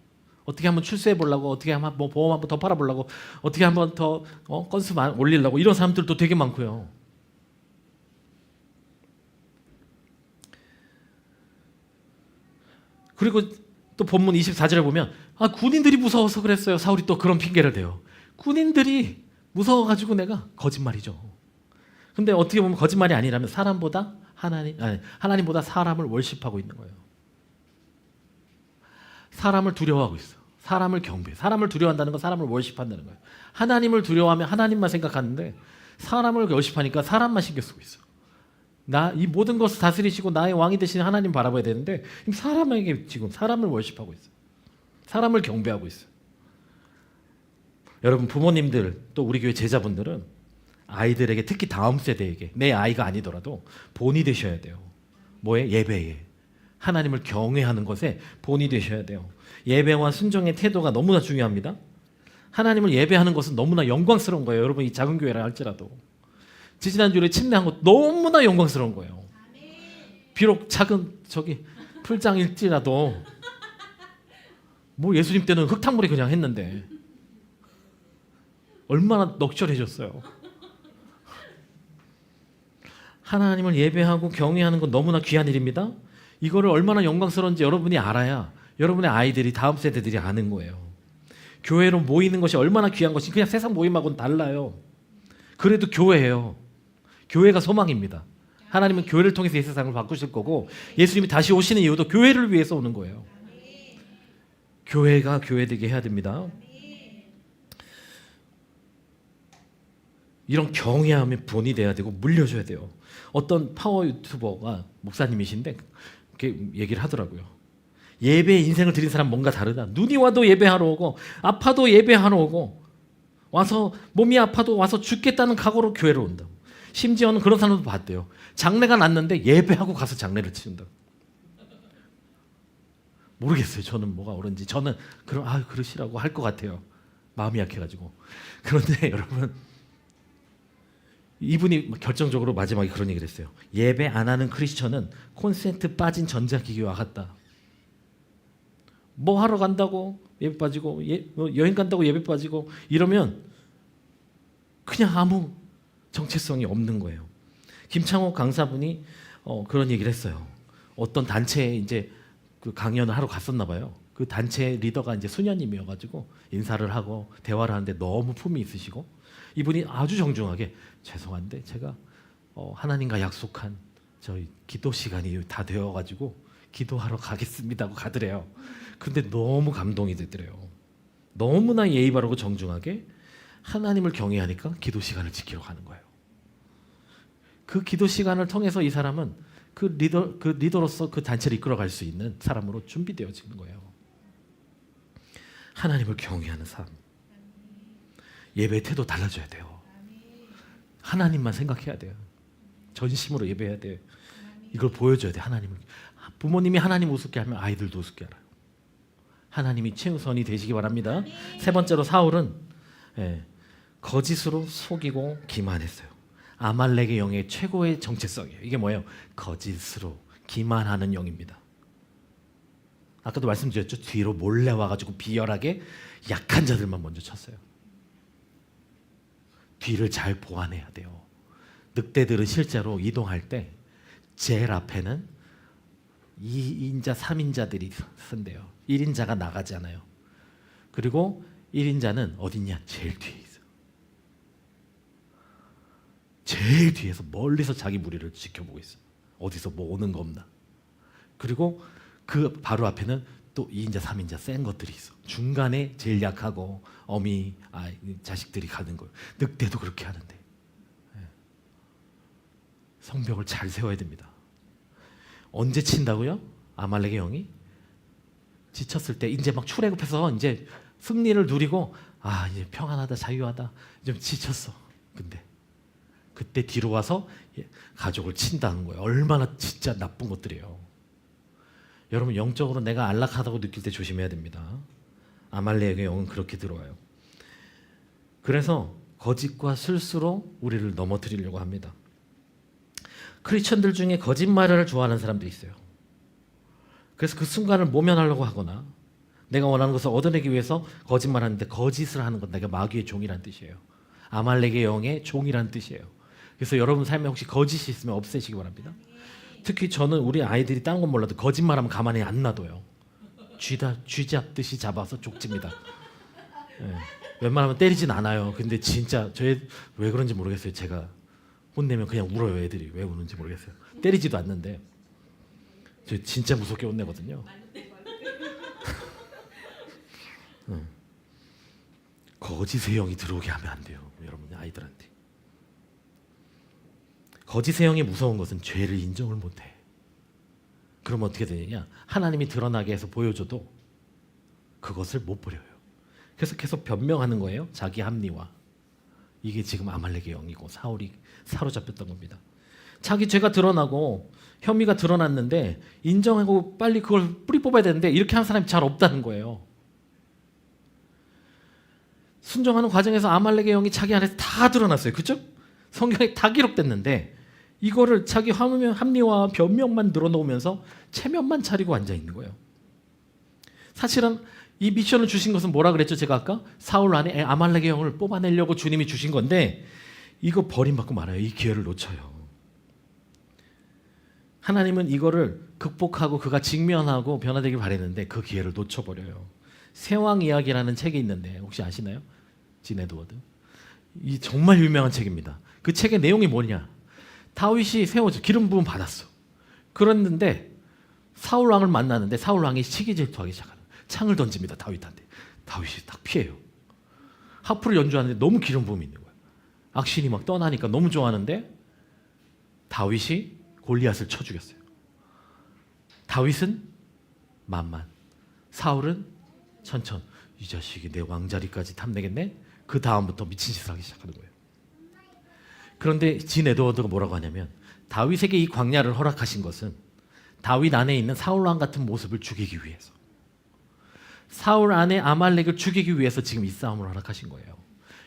어떻게 한번 출세해 보려고, 어떻게 한번 뭐 보험 한번 더 팔아 보려고, 어떻게 한번 더 건수 올리려고 이런 사람들도 되게 많고요. 그리고 또 본문 24절에 보면 군인들이 무서워서 그랬어요. 사울이 또 그런 핑계를 대요. 군인들이 무서워가지고 내가 거짓말이죠. 근데 어떻게 보면 거짓말이 아니라면 사람보다 하나님보다 사람을 월십하고 있는 거예요. 사람을 두려워하고 있어. 사람을 경배. 사람을 두려워한다는 건 사람을 월십한다는 거예요. 하나님을 두려워하면 하나님만 생각하는데 사람을 월십하니까 사람만 신경 쓰고 있어. 이 모든 것을 다스리시고 나의 왕이 되신 하나님 바라봐야 되는데 사람에게 지금 사람을 월십하고 있어. 사람을 경배하고 있어. 여러분 부모님들 또 우리 교회 제자분들은 아이들에게 특히 다음 세대에게 내 아이가 아니더라도 본이 되셔야 돼요. 뭐에? 예배에. 하나님을 경외하는 것에 본이 되셔야 돼요. 예배와 순종의 태도가 너무나 중요합니다. 하나님을 예배하는 것은 너무나 영광스러운 거예요. 여러분 이 작은 교회라 할지라도 지지난주에 침례한 것 너무나 영광스러운 거예요. 비록 작은 풀장일지라도 뭐 예수님 때는 흙탕물에 그냥 했는데 얼마나 넉절해졌어요. 하나님을 예배하고 경외하는 건 너무나 귀한 일입니다. 이거를 얼마나 영광스러운지 여러분이 알아야 여러분의 아이들이 다음 세대들이 아는 거예요. 교회로 모이는 것이 얼마나 귀한 것이 그냥 세상 모임하고는 달라요. 그래도 교회예요. 교회가 소망입니다. 하나님은 교회를 통해서 이 세상을 바꾸실 거고 예수님이 다시 오시는 이유도 교회를 위해서 오는 거예요. 교회가 교회되게 해야 됩니다. 이런 경외함의 본이 돼야 되고 물려줘야 돼요. 어떤 파워 유튜버가 목사님이신데 이렇게 얘기를 하더라고요. 예배에 인생을 드린 사람 뭔가 다르다. 눈이 와도 예배하러 오고 아파도 예배하러 오고 와서 몸이 아파도 와서 죽겠다는 각오로 교회로 온다. 심지어는 그런 사람도 봤대요. 장례가 났는데 예배하고 가서 장례를 치운다. 모르겠어요. 저는 뭐가 옳은지. 저는 그러시라고 할 것 같아요. 마음이 약해가지고. 그런데 여러분 이분이 결정적으로 마지막에 그런 얘기를 했어요. 예배 안 하는 크리스천은 콘센트 빠진 전자기기와 같다. 뭐 하러 간다고 예배 빠지고 여행 간다고 예배 빠지고 이러면 그냥 아무 정체성이 없는 거예요. 김창호 강사분이 그런 얘기를 했어요. 어떤 단체에 이제 그 강연을 하러 갔었나 봐요. 그 단체 리더가 이제 수녀님이어가지고 인사를 하고 대화를 하는데 너무 품이 있으시고 이분이 아주 정중하게 죄송한데 제가 하나님과 약속한 저희 기도 시간이 다 되어가지고 기도하러 가겠습니다 하고 가더래요. 근데 너무 감동이 되더래요. 너무나 예의 바르고 정중하게 하나님을 경외하니까 기도 시간을 지키러 가는 거예요. 그 기도 시간을 통해서 이 사람은 그 리더로서 그 단체를 이끌어갈 수 있는 사람으로 준비되어지는 거예요. 하나님을 경외하는 삶. 예배 태도 달라져야 돼요. 하나님만 생각해야 돼요. 전심으로 예배해야 돼요. 이걸 보여줘야 돼. 하나님을. 부모님이 하나님 우습게 하면 아이들도 우습게 알아요. 하나님이 최우선이 되시기 바랍니다. 세 번째로 사울은 거짓으로 속이고 기만했어요. 아말렉의 영의 최고의 정체성이에요. 이게 뭐예요? 거짓으로 기만하는 영입니다. 아까도 말씀드렸죠. 뒤로 몰래 와가지고 비열하게 약한 자들만 먼저 쳤어요. 뒤를 잘 보완해야 돼요. 늑대들은 실제로 이동할 때 제일 앞에는 2인자, 3인자들이 쓴대요. 1인자가 나가지 않아요. 그리고 1인자는 어딨냐? 제일 뒤에 있어. 제일 뒤에서 멀리서 자기 무리를 지켜보고 있어. 어디서 뭐 오는 거 없나. 그리고 그 바로 앞에는 또 2인자, 3인자 센 것들이 있어. 중간에 제일 약하고 어미, 자식들이 가는 거예요. 늑대도 그렇게 하는데. 성벽을 잘 세워야 됩니다. 언제 친다고요? 아말렉의 영이 지쳤을 때 이제 막 출애굽해서 이제 승리를 누리고 이제 평안하다 자유하다 좀 지쳤어. 근데 그때 뒤로 와서 가족을 친다는 거예요. 얼마나 진짜 나쁜 것들이에요. 여러분 영적으로 내가 안락하다고 느낄 때 조심해야 됩니다. 아말렉의 영은 그렇게 들어와요. 그래서 거짓과 실수로 우리를 넘어뜨리려고 합니다. 크리스천들 중에 거짓말을 좋아하는 사람도 있어요. 그래서 그 순간을 모면하려고 하거나 내가 원하는 것을 얻어내기 위해서 거짓말하는데 거짓을 하는 건 내가 마귀의 종이란 뜻이에요. 아말렉의 영의 종이란 뜻이에요. 그래서 여러분 삶에 혹시 거짓이 있으면 없애시기 바랍니다. 특히 저는 우리 아이들이 다른 건 몰라도 거짓말하면 가만히 안 놔둬요. 쥐 잡듯이 잡아서 족집니다. 웬만하면 때리진 않아요. 근데 진짜 왜 그런지 모르겠어요. 제가 혼내면 그냥 울어요. 애들이 왜 우는지 모르겠어요. 때리지도 않는데 저 진짜 무섭게 혼내거든요. 거짓의 영이 들어오게 하면 안 돼요. 여러분 아이들한테. 거짓의 영이 무서운 것은 죄를 인정을 못해. 그러면 어떻게 되느냐? 하나님이 드러나게 해서 보여줘도 그것을 못 버려요. 그래서 계속 변명하는 거예요. 자기 합리화. 이게 지금 아말렉의 영이고 사울이 사로잡혔던 겁니다. 자기 죄가 드러나고 혐의가 드러났는데 인정하고 빨리 그걸 뿌리 뽑아야 되는데 이렇게 하는 사람이 잘 없다는 거예요. 순종하는 과정에서 아말렉의 영이 자기 안에서 다 드러났어요. 그렇죠? 성경에 다 기록됐는데 이거를 자기 합리화 변명만 늘어놓으면서 체면만 차리고 앉아 있는 거예요. 사실은 이 미션을 주신 것은 뭐라 그랬죠? 제가 아까 사울 안에 아말렉의 영을 뽑아내려고 주님이 주신 건데 이거 버림받고 말아요. 이 기회를 놓쳐요. 하나님은 이거를 극복하고 그가 직면하고 변화되길 바랬는데 그 기회를 놓쳐버려요. 세왕 이야기라는 책이 있는데 혹시 아시나요? 진 에드워드. 이 정말 유명한 책입니다. 그 책의 내용이 뭐냐? 다윗이 세워져 기름 부음 받았어. 그랬는데 사울 왕을 만나는데 사울 왕이 시기 질투하기 시작하는 거예요. 창을 던집니다. 다윗한테. 다윗이 딱 피해요. 하프를 연주하는데 너무 기름 부음이 있는 거예요. 악신이 막 떠나니까 너무 좋아하는데 다윗이 골리앗을 쳐 죽였어요. 다윗은 만만, 사울은 천천. 이 자식이 내 왕자리까지 탐내겠네? 그 다음부터 미친 짓을 하기 시작하는 거예요. 그런데 진 에드워드가 뭐라고 하냐면 다윗에게 이 광야를 허락하신 것은 다윗 안에 있는 사울 왕 같은 모습을 죽이기 위해서, 사울 안에 아말렉을 죽이기 위해서 지금 이 싸움을 허락하신 거예요.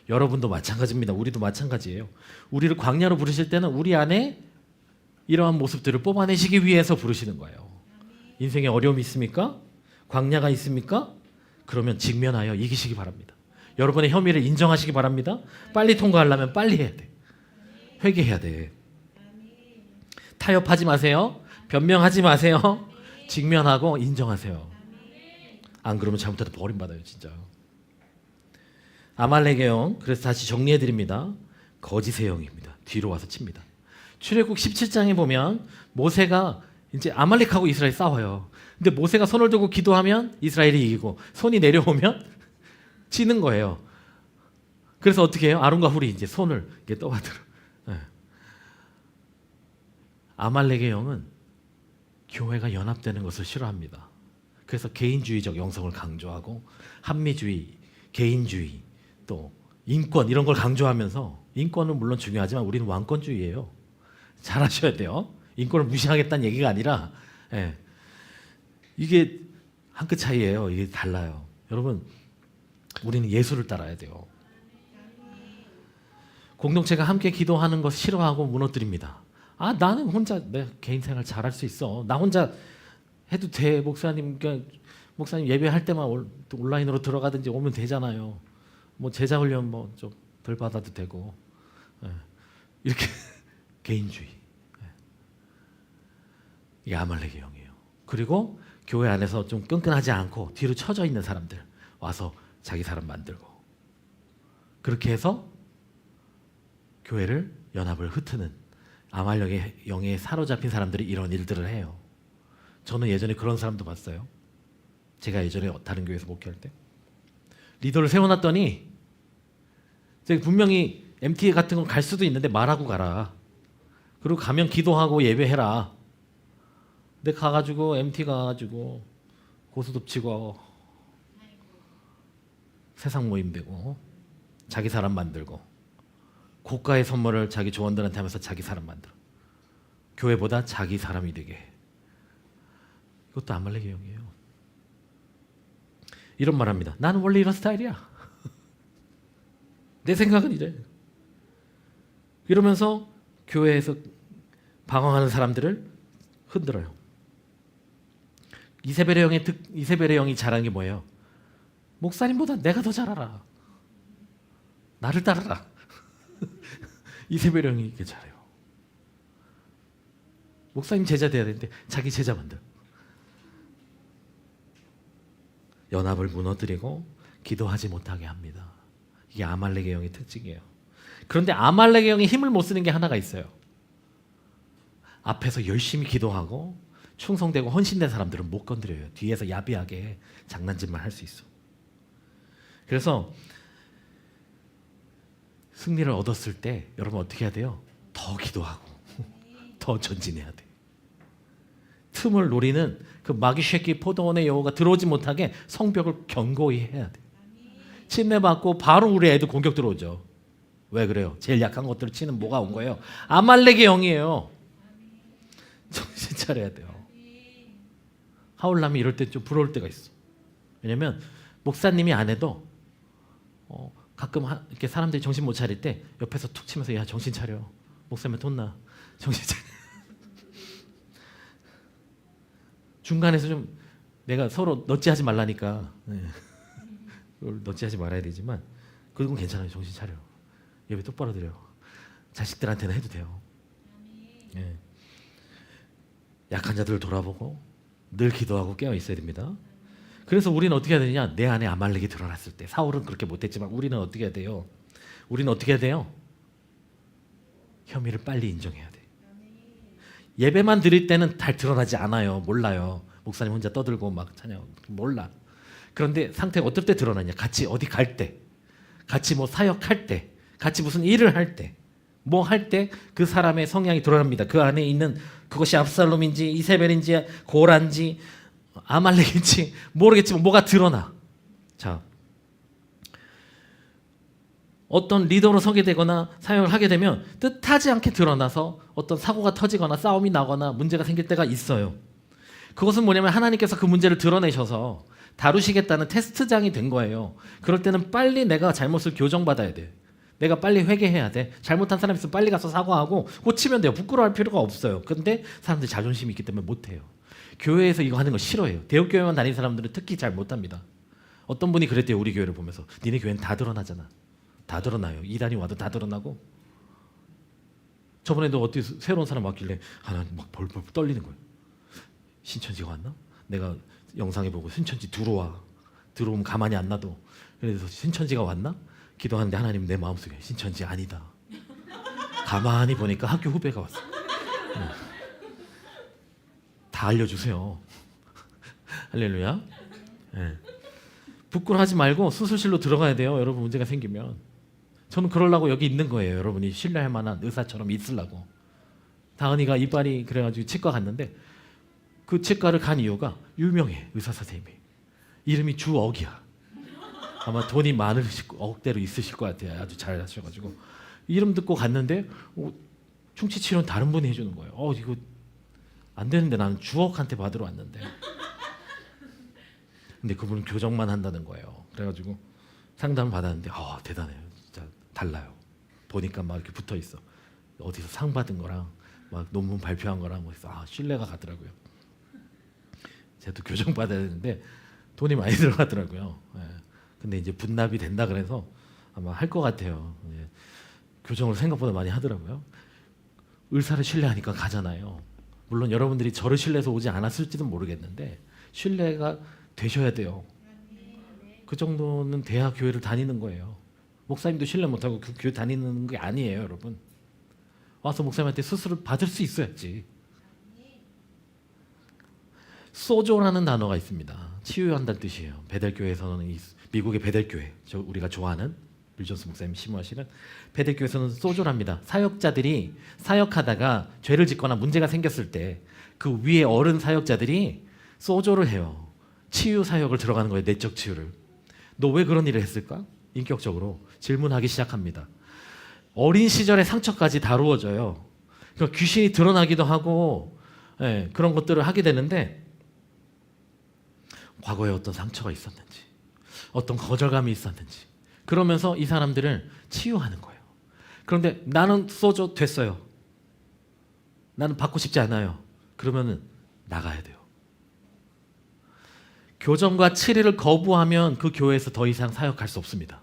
여러분도 마찬가지입니다. 우리도 마찬가지예요. 우리를 광야로 부르실 때는 우리 안에 이러한 모습들을 뽑아내시기 위해서 부르시는 거예요. 인생에 어려움이 있습니까? 광야가 있습니까? 그러면 직면하여 이기시기 바랍니다. 여러분의 혐의를 인정하시기 바랍니다. 빨리 통과하려면 빨리 해야 돼. 회개해야 돼. 타협하지 마세요. 변명하지 마세요. 직면하고 인정하세요. 안 그러면 잘못해도 버림받아요. 진짜. 아말렉의 영, 그래서 다시 정리해드립니다. 거짓의 영입니다. 뒤로 와서 칩니다. 출애굽 17장에 보면 모세가 이제 아말렉하고 이스라엘이 싸워요. 근데 모세가 손을 들고 기도하면 이스라엘이 이기고 손이 내려오면 지는 거예요. 그래서 어떻게 해요? 아론과 훌이 이제 손을 이렇게 떠받들어. 아말렉의 영은 교회가 연합되는 것을 싫어합니다. 그래서 개인주의적 영성을 강조하고 합리주의, 개인주의, 또 인권 이런 걸 강조하면서, 인권은 물론 중요하지만 우리는 왕권주의예요. 잘 아셔야 돼요. 인권을 무시하겠다는 얘기가 아니라 예, 이게 한 끗 차이예요. 이게 달라요. 여러분, 우리는 예수를 따라야 돼요. 공동체가 함께 기도하는 것 싫어하고 무너뜨립니다. 아, 나는 혼자 내 개인 생활 잘할 수 있어. 나 혼자 해도 돼. 목사님, 그러니까 목사님 예배할 때만 온라인으로 들어가든지 오면 되잖아요. 뭐 제자 훈련 뭐 좀 덜 받아도 되고. 예. 이렇게 개인주의. 예. 이게 아말렉의 영이에요. 그리고 교회 안에서 좀 끈끈하지 않고 뒤로 처져 있는 사람들 와서 자기 사람 만들고, 그렇게 해서 교회를 연합을 흩트는 아말렉의 영에 사로잡힌 사람들이 이런 일들을 해요. 저는 예전에 그런 사람도 봤어요. 제가 예전에 다른 교회에서 목회할 때 리더를 세워놨더니 분명히 MT 같은 건 갈 수도 있는데 말하고 가라. 그리고 가면 기도하고 예배해라. 근데 가가지고 MT 가가지고 고수톱 치고 세상 모임 되고 자기 사람 만들고 고가의 선물을 자기 조원들한테 하면서 자기 사람 만들어. 교회보다 자기 사람이 되게 해. 이것도 아말렉의 영이에요. 이런 말합니다. 나는 원래 이런 스타일이야. 내 생각은 이래. 이러면서 교회에서 방황하는 사람들을 흔들어요. 이세벨의 영이 잘하는 게 뭐예요? 목사님보다 내가 더 잘 알아. 나를 따라라. 이세벨의 영이 이게 잘해요. 목사님 제자 돼야 되는데 자기 제자 만들. 연합을 무너뜨리고 기도하지 못하게 합니다. 이게 아말렉의 영의 특징이에요. 그런데 아말렉의 영이 힘을 못 쓰는 게 하나가 있어요. 앞에서 열심히 기도하고 충성되고 헌신된 사람들은 못 건드려요. 뒤에서 야비하게 장난짓만 할 수 있어. 그래서 승리를 얻었을 때 여러분 어떻게 해야 돼요? 더 기도하고 더 전진해야 돼. 틈을 노리는 그 마귀쉐키 포도원의 여우가 들어오지 못하게 성벽을 견고히 해야 돼. 침례받고 바로 우리 애들 공격 들어오죠. 왜 그래요? 제일 약한 것들을 치는 뭐가 온 거예요? 아말렉의 영이에요. 정신 차려야 돼요. 하울람이 이럴 때 좀 부러울 때가 있어. 왜냐면 목사님이 안 해도 가끔 이렇게 사람들이 정신 못 차릴 때 옆에서 툭 치면서 야 정신 차려. 목사님한테 혼나. 정신 차려. 중간에서 좀 내가 서로 넛지하지 말라니까. 네. 넛지하지 말아야 되지만 그건 괜찮아요. 정신 차려. 예배 똑바로 드려. 자식들한테는 해도 돼요. 네. 약한 자들을 돌아보고 늘 기도하고 깨어 있어야 됩니다. 그래서 우리는 어떻게 해야 되냐? 내 안에 아말렉이 드러났을 때 사울은 그렇게 못했지만 우리는 어떻게 해야 돼요? 우리는 어떻게 해야 돼요? 혐의를 빨리 인정해야 돼. 예배만 드릴 때는 잘 드러나지 않아요. 몰라요. 목사님 혼자 떠들고 막 찬양 몰라. 그런데 상태가 어떨 때 드러나냐? 같이 어디 갈 때, 같이 뭐 사역할 때, 같이 무슨 일을 할 때, 뭐 할 때 그 사람의 성향이 드러납니다. 그 안에 있는 그것이 압살롬인지 이세벨인지 고란지 아말렉인지 모르겠지만 뭐가 드러나. 자, 어떤 리더로 서게 되거나 사역을 하게 되면 뜻하지 않게 드러나서 어떤 사고가 터지거나 싸움이 나거나 문제가 생길 때가 있어요. 그것은 뭐냐면 하나님께서 그 문제를 드러내셔서 다루시겠다는 테스트장이 된 거예요. 그럴 때는 빨리 내가 잘못을 교정받아야 돼. 내가 빨리 회개해야 돼. 잘못한 사람 있으면 빨리 가서 사과하고 고치면 돼요. 부끄러워할 필요가 없어요. 근데 사람들이 자존심이 있기 때문에 못해요. 교회에서 이거 하는 거 싫어해요. 대학교회만 다니는 사람들은 특히 잘 못합니다. 어떤 분이 그랬대요. 우리 교회를 보면서. 니네 교회는 다 드러나잖아. 다 드러나요. 이단이 와도 다 드러나고. 저번에도 어디 새로운 사람 왔길래 하나님 막 벌벌 떨리는 거예요. 신천지가 왔나? 내가 영상에 보고 신천지 들어와. 들어오면 가만히 안 놔둬. 그래서 신천지가 왔나? 기도하는데 하나님 내 마음속에 신천지 아니다. 가만히 보니까 학교 후배가 왔어. 다 알려주세요. 할렐루야. 네. 부끄러워하지 말고 수술실로 들어가야 돼요. 여러분 문제가 생기면. 저는 그러려고 여기 있는 거예요. 여러분이 신뢰할 만한 의사처럼 있으려고. 다은이가 이빨이 그래가지고 치과 갔는데 그 치과를 간 이유가 유명해. 의사 선생님이. 이름이 주억이야. 아마 돈이 많으시고 억대로 있으실 것 같아요. 아주 잘 하셔가지고 이름 듣고 갔는데 충치 치료는 다른 분이 해주는 거예요. 이거 안 되는데 나는 주옥한테 받으러 왔는데. 근데 그분은 교정만 한다는 거예요. 그래가지고 상담을 받았는데 대단해요. 진짜 달라요. 보니까 막 이렇게 붙어 있어. 어디서 상 받은 거랑 막 논문 발표한 거랑 뭐 해서 신뢰가 가더라고요. 제가 또 교정 받아야 되는데 돈이 많이 들어가더라고요. 예. 근데 이제 분납이 된다 그래서 아마 할 것 같아요. 예. 교정을 생각보다 많이 하더라고요. 의사를 신뢰하니까 가잖아요. 물론 여러분들이 저를 신뢰해서 오지 않았을지도 모르겠는데 신뢰가 되셔야 돼요. 그 정도는 돼야 교회를 다니는 거예요. 목사님도 신뢰 못하고 그 교회 다니는 게 아니에요, 여러분. 와서 목사님한테 수술을 받을 수 있어야지. 소조라는 단어가 있습니다. 치유한다는 뜻이에요. 베델교회에서는 미국의 베델교회, 우리가 좋아하는 빌 존스 목사님 심호하시는 베델교회에서는 소조랍니다. 사역자들이 사역하다가 죄를 짓거나 문제가 생겼을 때 그 위에 어른 사역자들이 소조를 해요. 치유 사역을 들어가는 거예요. 내적 치유를. 너 왜 그런 일을 했을까? 인격적으로 질문하기 시작합니다. 어린 시절의 상처까지 다루어져요. 그러니까 귀신이 드러나기도 하고 그런 것들을 하게 되는데 과거에 어떤 상처가 있었는지 어떤 거절감이 있었는지 그러면서 이 사람들을 치유하는 거예요. 그런데 나는 소조 됐어요. 나는 받고 싶지 않아요. 그러면은 나가야 돼요. 교정과 치료를 거부하면 그 교회에서 더 이상 사역할 수 없습니다.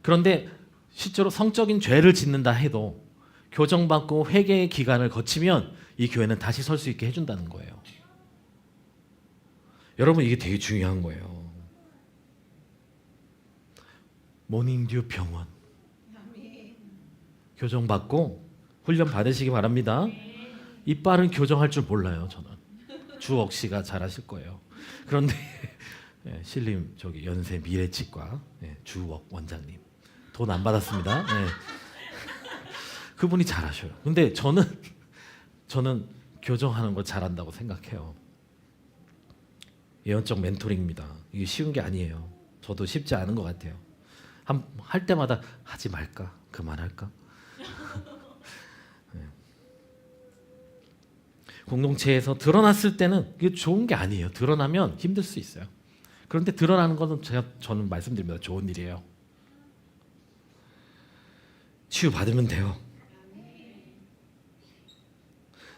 그런데 실제로 성적인 죄를 짓는다 해도 교정받고 회개의 기간을 거치면 이 교회는 다시 설 수 있게 해준다는 거예요. 여러분 이게 되게 중요한 거예요. 모닝듀 병원 교정받고 훈련 받으시기 바랍니다. 이빨은 교정할 줄 몰라요. 저는 주옥 씨가 잘하실 거예요. 그런데 신림 저기 연세 미래치과 주옥 원장님 돈 안 받았습니다. 그분이 잘하셔요. 근데 저는 교정하는 거 잘한다고 생각해요. 예언적 멘토링입니다. 이게 쉬운 게 아니에요. 저도 쉽지 않은 것 같아요. 할 때마다 하지 말까? 그만할까? 공동체에서 드러났을 때는 이게 좋은 게 아니에요. 드러나면 힘들 수 있어요. 그런데 드러나는 것은 저는 말씀드립니다. 좋은 일이에요. 치유받으면 돼요.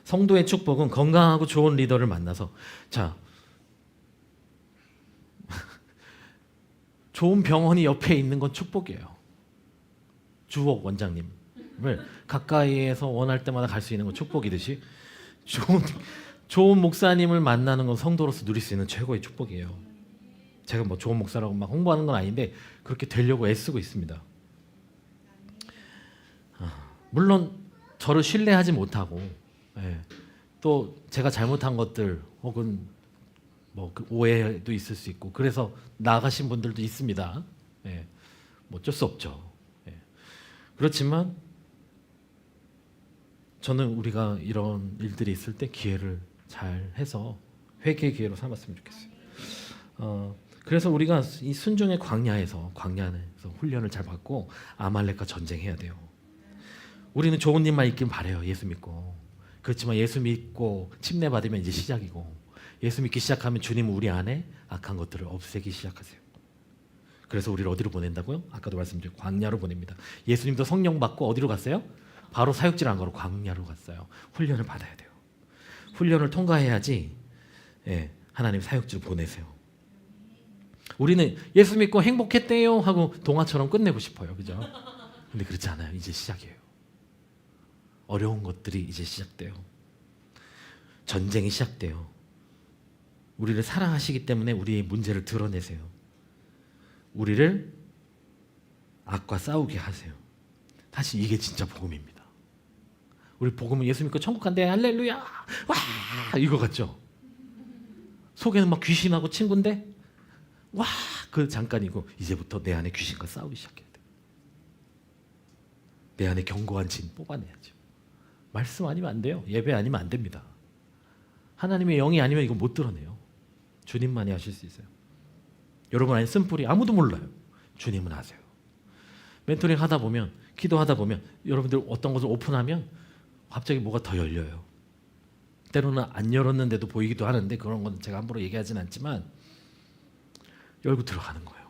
성도의 축복은 건강하고 좋은 리더를 만나서 좋은 병원이 옆에 있는 건 축복이에요. 주옥 원장님을 가까이에서 원할 때마다 갈 수 있는 건 축복이듯이 좋은 목사님을 만나는 건 성도로서 누릴 수 있는 최고의 축복이에요. 제가 뭐 좋은 목사라고 막 홍보하는 건 아닌데 그렇게 되려고 애쓰고 있습니다. 물론 저를 신뢰하지 못하고 또 제가 잘못한 것들 혹은 뭐 그 오해도 있을 수 있고 그래서 나가신 분들도 있습니다. 뭐 어쩔 수 없죠. 그렇지만 저는 우리가 이런 일들이 있을 때 기회를 잘 해서 회개의 기회로 삼았으면 좋겠어요. 그래서 우리가 이 순종의 광야에서 훈련을 잘 받고 아말렉과 전쟁해야 돼요. 우리는 좋은 일만 있길 바래요. 예수 믿고. 그렇지만 예수 믿고 침례 받으면 이제 시작이고 예수 믿기 시작하면 주님은 우리 안에 악한 것들을 없애기 시작하세요. 그래서 우리를 어디로 보낸다고요? 아까도 말씀드린 광야로 보냅니다. 예수님도 성령 받고 어디로 갔어요? 바로 사역질 안 가고 광야로 갔어요. 훈련을 받아야 돼요. 훈련을 통과해야지 하나님 사역지로 보내세요. 우리는 예수 믿고 행복했대요 하고 동화처럼 끝내고 싶어요. 그죠? 근데 그렇지 않아요. 이제 시작이에요. 어려운 것들이 이제 시작돼요. 전쟁이 시작돼요. 우리를 사랑하시기 때문에 우리의 문제를 드러내세요. 우리를 악과 싸우게 하세요. 사실 이게 진짜 복음입니다. 우리 복음은 예수 믿고 천국 간대 할렐루야 와 이거 같죠? 속에는 막 귀신하고 친구인데 와 그 잠깐이고 이제부터 내 안에 귀신과 싸우기 시작해야 돼. 내 안에 견고한 진 뽑아내야죠. 말씀 아니면 안 돼요. 예배 아니면 안 됩니다. 하나님의 영이 아니면 이거 못 드러내요. 주님만이 하실 수 있어요. 여러분 안에 쓴뿌리 아무도 몰라요. 주님은 아세요. 멘토링 하다 보면 기도하다 보면 여러분들 어떤 것을 오픈하면 갑자기 뭐가 더 열려요. 때로는 안 열었는데도 보이기도 하는데 그런 건 제가 함부로 얘기하진 않지만 열고 들어가는 거예요.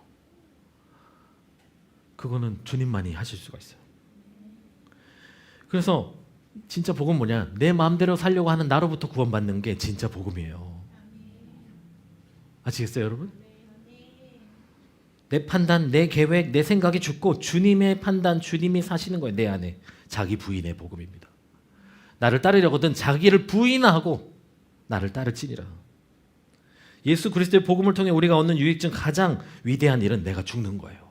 그거는 주님만이 하실 수가 있어요. 그래서 진짜 복음 뭐냐? 내 마음대로 살려고 하는 나로부터 구원받는 게 진짜 복음이에요. 아시겠어요, 여러분? 내 판단, 내 계획, 내 생각이 죽고 주님의 판단, 주님이 사시는 거예요. 내 안에. 자기 부인의 복음입니다. 나를 따르려거든 자기를 부인하고 나를 따를지니라. 예수 그리스도의 복음을 통해 우리가 얻는 유익 중 가장 위대한 일은 내가 죽는 거예요.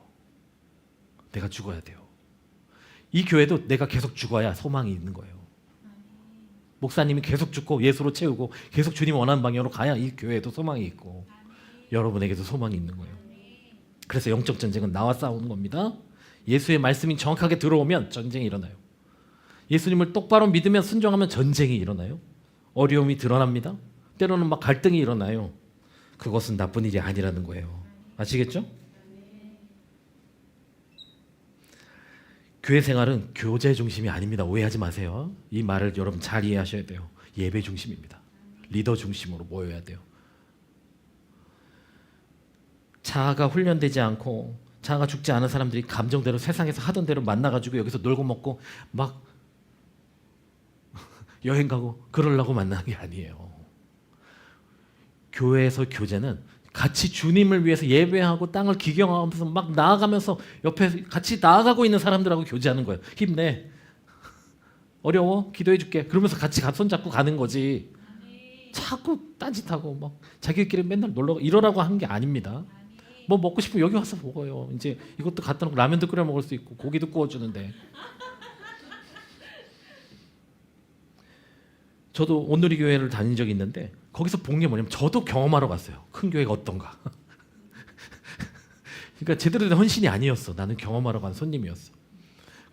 내가 죽어야 돼요. 이 교회도 내가 계속 죽어야 소망이 있는 거예요. 목사님이 계속 죽고 예수로 채우고 계속 주님 원하는 방향으로 가야 이 교회에도 소망이 있고 여러분에게도 소망이 있는 거예요. 그래서 영적 전쟁은 나와 싸우는 겁니다. 예수의 말씀이 정확하게 들어오면 전쟁이 일어나요. 예수님을 똑바로 믿으면 순종하면 전쟁이 일어나요. 어려움이 드러납니다. 때로는 막 갈등이 일어나요. 그것은 나쁜 일이 아니라는 거예요. 아시겠죠? 교회 생활은 교제 중심이 아닙니다. 오해하지 마세요. 이 말을 여러분 잘 이해하셔야 돼요. 예배 중심입니다. 리더 중심으로 모여야 돼요. 자아가 훈련되지 않고 자아가 죽지 않은 사람들이 감정대로 세상에서 하던 대로 만나가지고 여기서 놀고 먹고 막 여행 가고 그러려고 만나는 게 아니에요. 교회에서 교제는 같이 주님을 위해서 예배하고 땅을 기경하면서 막 나아가면서 옆에 같이 나아가고 있는 사람들하고 교제하는 거예요. 힘내. 어려워? 기도해 줄게. 그러면서 같이 손잡고 가는 거지. 자꾸 딴짓하고 막 자기끼리 맨날 놀러 이러라고 한 게 아닙니다. 뭐 먹고 싶으면 여기 와서 먹어요. 이제 이것도 갖다 놓고 라면도 끓여 먹을 수 있고 고기도 구워주는데. 저도 온누리 교회를 다닌 적이 있는데 거기서 본 게 뭐냐면 저도 경험하러 갔어요. 큰 교회가 어떤가. 그러니까 제대로 된 헌신이 아니었어. 나는 경험하러 간 손님이었어.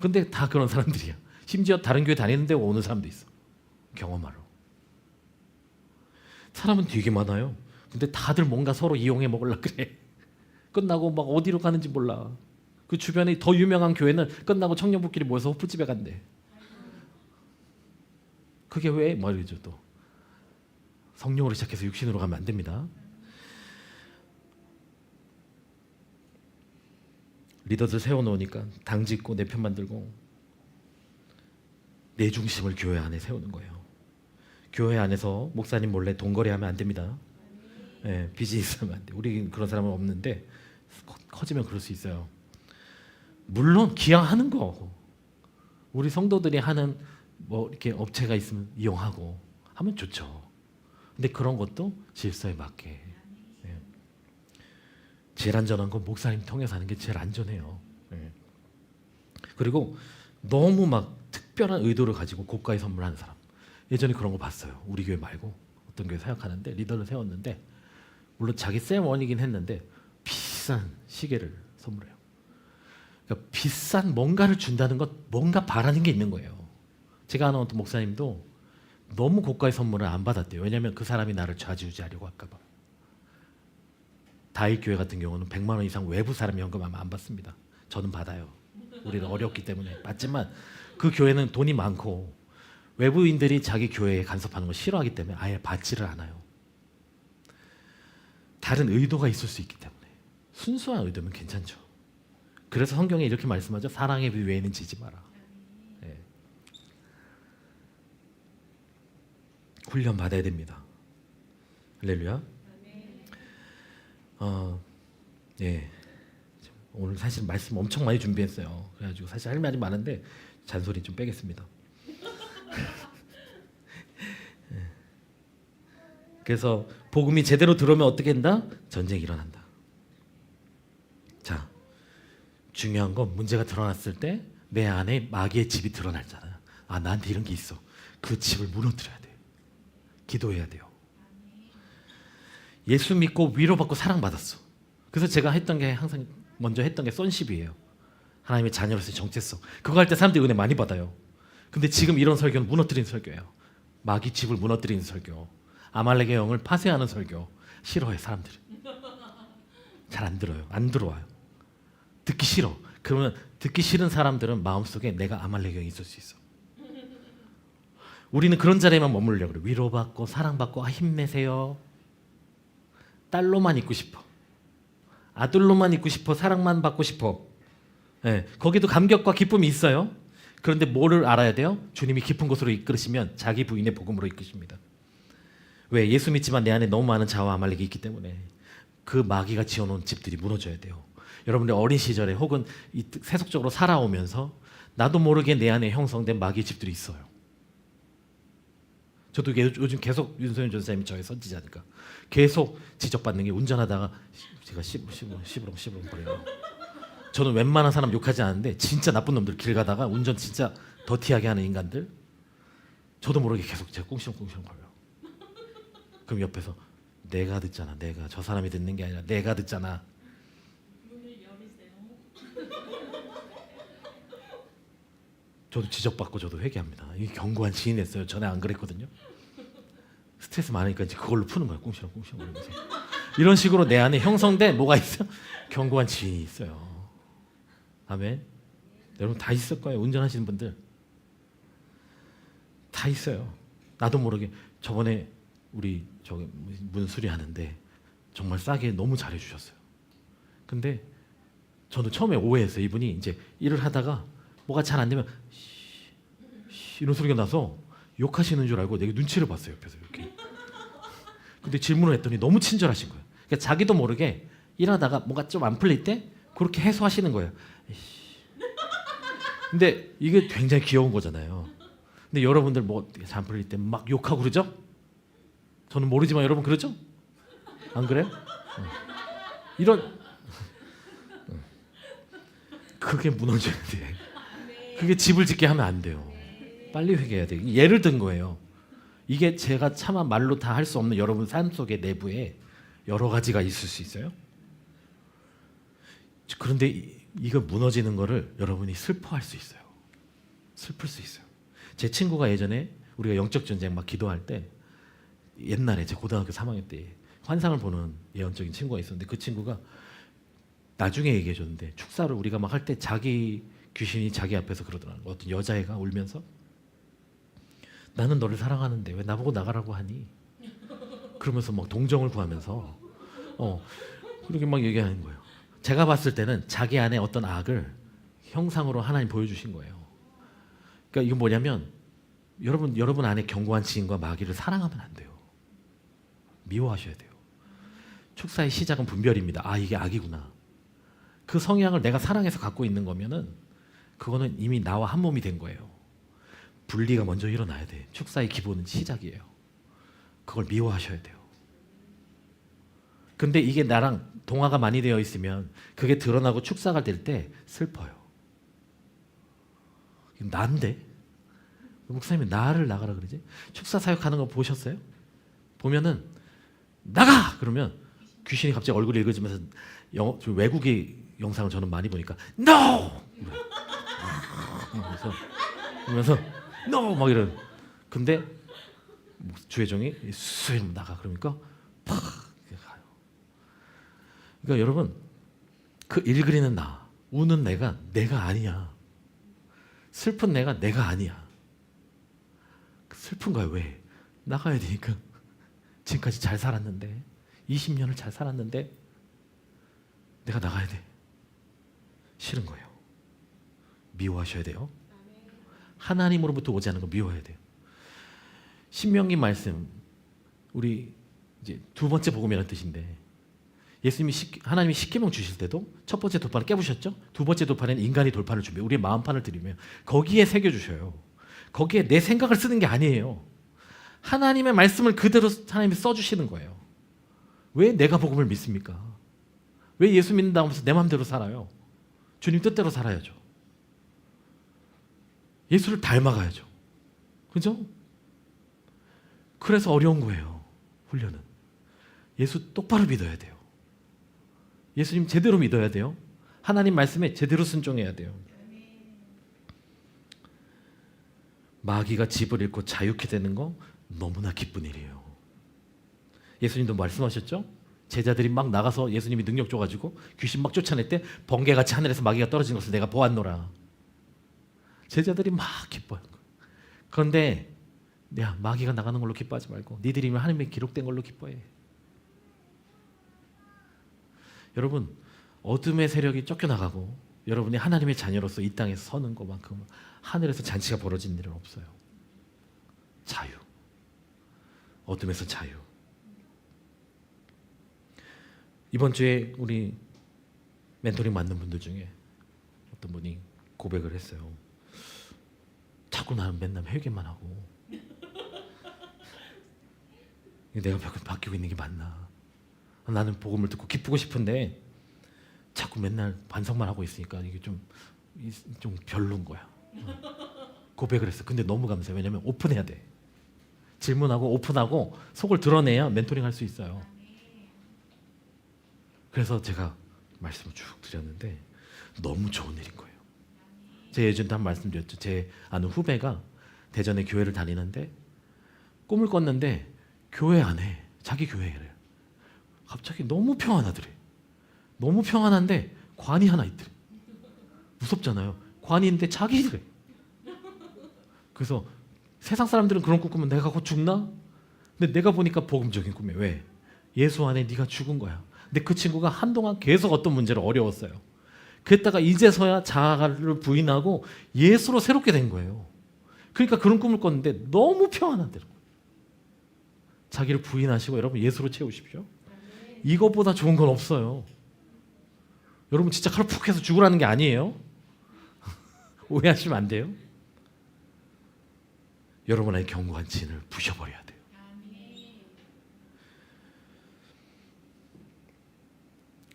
근데 다 그런 사람들이야. 심지어 다른 교회 다니는데 오는 사람도 있어. 경험하러. 사람은 되게 많아요. 근데 다들 뭔가 서로 이용해 먹으려고 그래. 끝나고 막 어디로 가는지 몰라. 그 주변에 더 유명한 교회는 끝나고 청년부끼리 모여서 호프집에 간대. 그게 왜? 말이죠. 또 성령으로 시작해서 육신으로 가면 안 됩니다. 리더들 세워놓으니까 당 짓고 내 편 만들고 내 중심을 교회 안에 세우는 거예요. 교회 안에서 목사님 몰래 돈거래하면 안 됩니다. 네, 비즈니스 하면 안 돼. 우리 그런 사람은 없는데 커지면 그럴 수 있어요. 물론 기왕하는 거 우리 성도들이 하는 뭐 이렇게 업체가 있으면 이용하고 하면 좋죠. 근데 그런 것도 질서에 맞게. 예. 제일 안전한 건 목사님 통해서 하는 게 제일 안전해요. 예. 그리고 너무 막 특별한 의도를 가지고 고가의 선물하는 사람. 예전에 그런 거 봤어요. 우리 교회 말고 어떤 교회 사역하는데 리더를 세웠는데 물론 자기 쌤원이긴 했는데 비싼 시계를 선물해요. 그러니까 비싼 뭔가를 준다는 것 뭔가 바라는 게 있는 거예요. 제가 아는 어떤 목사님도 너무 고가의 선물을 안 받았대요. 왜냐하면 그 사람이 나를 좌지우지하려고 할까 봐. 다윗교회 같은 경우는 100만 원 이상 외부 사람이 헌금하면 안 받습니다. 저는 받아요. 우리는 어렵기 때문에 받지만 그 교회는 돈이 많고 외부인들이 자기 교회에 간섭하는 걸 싫어하기 때문에 아예 받지를 않아요. 다른 의도가 있을 수 있기 때문에 순수한 의도면 괜찮죠. 그래서 성경에 이렇게 말씀하죠. 사랑의 비 외에는 지지 마라. 네. 훈련 받아야 됩니다. 할렐루야. 네. 오늘 사실 말씀 엄청 많이 준비했어요. 그래가지고 사실 할 말이 많은데 잔소리 좀 빼겠습니다. 그래서 복음이 제대로 들어오면 어떻게 된다? 전쟁이 일어난다. 자, 중요한 건 문제가 드러났을 때 내 안에 마귀의 집이 드러나잖아요. 아, 나한테 이런 게 있어. 그 집을 무너뜨려야 돼요. 기도해야 돼요. 예수 믿고 위로받고 사랑받았어. 그래서 제가 했던 게 항상 먼저 했던 게 sonship이에요. 하나님의 자녀로서의 정체성. 그거 할 때 사람들이 은혜 많이 받아요. 근데 지금 이런 설교는 무너뜨리는 설교예요. 마귀 집을 무너뜨리는 설교. 아말렉의 영을 파쇄하는 설교. 싫어해 사람들이. 잘 안 들어요. 안 들어와요. 듣기 싫어. 그러면 듣기 싫은 사람들은 마음속에 내가 아말렉의 영이 있을 수 있어. 우리는 그런 자리에만 머무르려고 그래. 위로받고 사랑받고 힘내세요. 딸로만 있고 싶어. 아들로만 있고 싶어. 사랑만 받고 싶어. 네, 거기도 감격과 기쁨이 있어요. 그런데 뭐를 알아야 돼요? 주님이 깊은 곳으로 이끌으시면 자기 부인의 복음으로 이끄십니다. 왜? 예수 믿지만 내 안에 너무 많은 자아와 아말렉이 있기 때문에 그 마귀가 지어놓은 집들이 무너져야 돼요. 여러분들 어린 시절에 혹은 세속적으로 살아오면서 나도 모르게 내 안에 형성된 마귀 집들이 있어요. 저도 요즘 계속 윤소연 전사님이 저의 선지자니까 계속 지적받는 게 운전하다가 제가 시부렁 거려요. 저는 웬만한 사람 욕하지 않는데 진짜 나쁜 놈들 길 가다가 운전 진짜 더티하게 하는 인간들 저도 모르게 계속 제가 꿍시렁 거려요. 그럼 옆에서 내가 듣잖아. 내가 저 사람이 듣는 게 아니라 내가 듣잖아. 저도 지적받고 저도 회개합니다. 이게 견고한 지인이 됐어요. 전에 안 그랬거든요. 스트레스 많으니까 이제 그걸로 푸는 거야. 꿍시렁 거리면서. 이런 식으로 내 안에 형성된 뭐가 있어? 견고한 지인이 있어요. 아멘. 여러분 다 있을 거예요. 운전하시는 분들 다 있어요. 나도 모르게 저번에 우리 저기 문수리 하는데 정말 싸게 너무 잘해주셨어요. 근데 저도 처음에 오해했어요. 이분이 이제 일을 하다가 뭐가 잘 안 되면 이런 소리가 나서 욕하시는 줄 알고 내가 눈치를 봤어요. 옆에서 이렇게. 근데 질문을 했더니 너무 친절하신 거예요. 그러니까 자기도 모르게 일하다가 뭔가 좀 안 풀릴 때 그렇게 해소하시는 거예요. 근데 이게 굉장히 귀여운 거잖아요. 근데 여러분들 뭐 잘 안 풀릴 때 막 욕하고 그러죠? 저는 모르지만 여러분 그러죠? 안 그래요? 이런 그게 무너져야 돼. 그게 집을 짓게 하면 안 돼요. 빨리 회개해야 돼. 예를 든 거예요. 이게 제가 차마 말로 다 할 수 없는 여러분 삶 속의 내부에 여러 가지가 있을 수 있어요. 그런데 이거 무너지는 거를 여러분이 슬퍼할 수 있어요. 슬플 수 있어요. 제 친구가 예전에 우리가 영적 전쟁 막 기도할 때 옛날에 제 고등학교 3학년 때 환상을 보는 예언적인 친구가 있었는데 그 친구가 나중에 얘기해 줬는데 축사를 우리가 막 할 때 자기 귀신이 자기 앞에서 그러더라고요. 어떤 여자애가 울면서 나는 너를 사랑하는데 왜 나보고 나가라고 하니? 그러면서 막 동정을 구하면서 그렇게 막 얘기하는 거예요. 제가 봤을 때는 자기 안에 어떤 악을 형상으로 하나님 보여주신 거예요. 그러니까 이건 뭐냐면 여러분 안에 견고한 지인과 마귀를 사랑하면 안 돼요. 미워하셔야 돼요. 축사의 시작은 분별입니다. 아 이게 악이구나. 그 성향을 내가 사랑해서 갖고 있는 거면은 그거는 이미 나와 한 몸이 된 거예요. 분리가 먼저 일어나야 돼. 축사의 기본은 시작이에요. 그걸 미워하셔야 돼요. 근데 이게 나랑 동화가 많이 되어 있으면 그게 드러나고 축사가 될 때 슬퍼요. 난데? 목사님이 나를 나가라 그러지? 축사 사역하는 거 보셨어요? 보면은 나가! 그러면 귀신이 갑자기 얼굴이 읽어지면서 외국의 영상을 저는 많이 보니까 No! 그러면서 No! 막 이런. 근데 주혜정이 수혜님 나가 그러니까 팍 가요. 그러니까 여러분 그 일그리는 나, 우는 내가 아니야. 슬픈 내가 아니야. 슬픈 거야. 왜? 나가야 되니까. 지금까지 잘 살았는데 20년을 잘 살았는데 내가 나가야 돼. 싫은 거예요. 미워하셔야 돼요. 하나님으로부터 오지 않은 거 미워해야 돼요. 신명기 말씀 우리 이제 두 번째 복음이라는 뜻인데 예수님이 하나님이 십계명 주실 때도 첫 번째 돌판을 깨부셨죠? 두 번째 돌판에는 인간이 돌판을 준비해 우리의 마음판을 드리며 거기에 새겨주셔요. 거기에 내 생각을 쓰는 게 아니에요. 하나님의 말씀을 그대로 하나님이 써주시는 거예요. 왜 내가 복음을 믿습니까? 왜 예수 믿는다고 하면서 내 마음대로 살아요? 주님 뜻대로 살아야죠. 예수를 닮아가야죠. 그죠? 그래서 어려운 거예요. 훈련은. 예수 똑바로 믿어야 돼요. 예수님 제대로 믿어야 돼요. 하나님 말씀에 제대로 순종해야 돼요. 마귀가 집을 잃고 자유케 되는 거 너무나 기쁜 일이에요. 예수님도 말씀하셨죠? 제자들이 막 나가서 예수님이 능력 줘가지고 귀신 막 쫓아낼 때 번개같이 하늘에서 마귀가 떨어지는 것을 내가 보았노라. 제자들이 막 기뻐요. 그런데 야, 마귀가 나가는 걸로 기뻐하지 말고 니들이 하나님의 기록된 걸로 기뻐해. 여러분, 어둠의 세력이 쫓겨나가고 여러분이 하나님의 자녀로서 이 땅에 서는 것만큼 하늘에서 잔치가 벌어진 일은 없어요. 자유. 어둠에서 자유. 이번 주에 우리 멘토링 맡는 분들 중에 어떤 분이 고백을 했어요. 자꾸 나는 맨날 회개만 하고 내가 바뀌고 있는 게 맞나? 나는 복음을 듣고 기쁘고 싶은데 자꾸 맨날 반성만 하고 있으니까 이게 좀 별로인 거야. 고백을 했어. 근데 너무 감사해. 왜냐면 오픈해야 돼. 질문하고 오픈하고 속을 드러내야 멘토링 할 수 있어요. 그래서 제가 말씀을 쭉 드렸는데 너무 좋은 일인 거예요. 제가 예전에 한 말씀드렸죠. 제 아는 후배가 대전에 교회를 다니는데 꿈을 꿨는데 교회 안에 자기 교회를 갑자기 너무 평안하더래. 너무 평안한데 관이 하나 있더래. 무섭잖아요. 관이 있는데 자기래. 그래서 세상 사람들은 그런 꿈 꾸면 내가 곧 죽나? 근데 내가 보니까 복음적인 꿈이에요. 왜? 예수 안에 네가 죽은 거야. 근데 그 친구가 한동안 계속 어떤 문제로 어려웠어요. 그랬다가 이제서야 자아를 부인하고 예수로 새롭게 된 거예요. 그러니까 그런 꿈을 꿨는데 너무 평안하더라고요. 자기를 부인하시고 여러분 예수로 채우십시오. 이것보다 좋은 건 없어요. 여러분 진짜 칼로 푹 해서 죽으라는 게 아니에요. 오해하시면 안 돼요. 여러분의 견고한 진을 부셔버려야 돼요.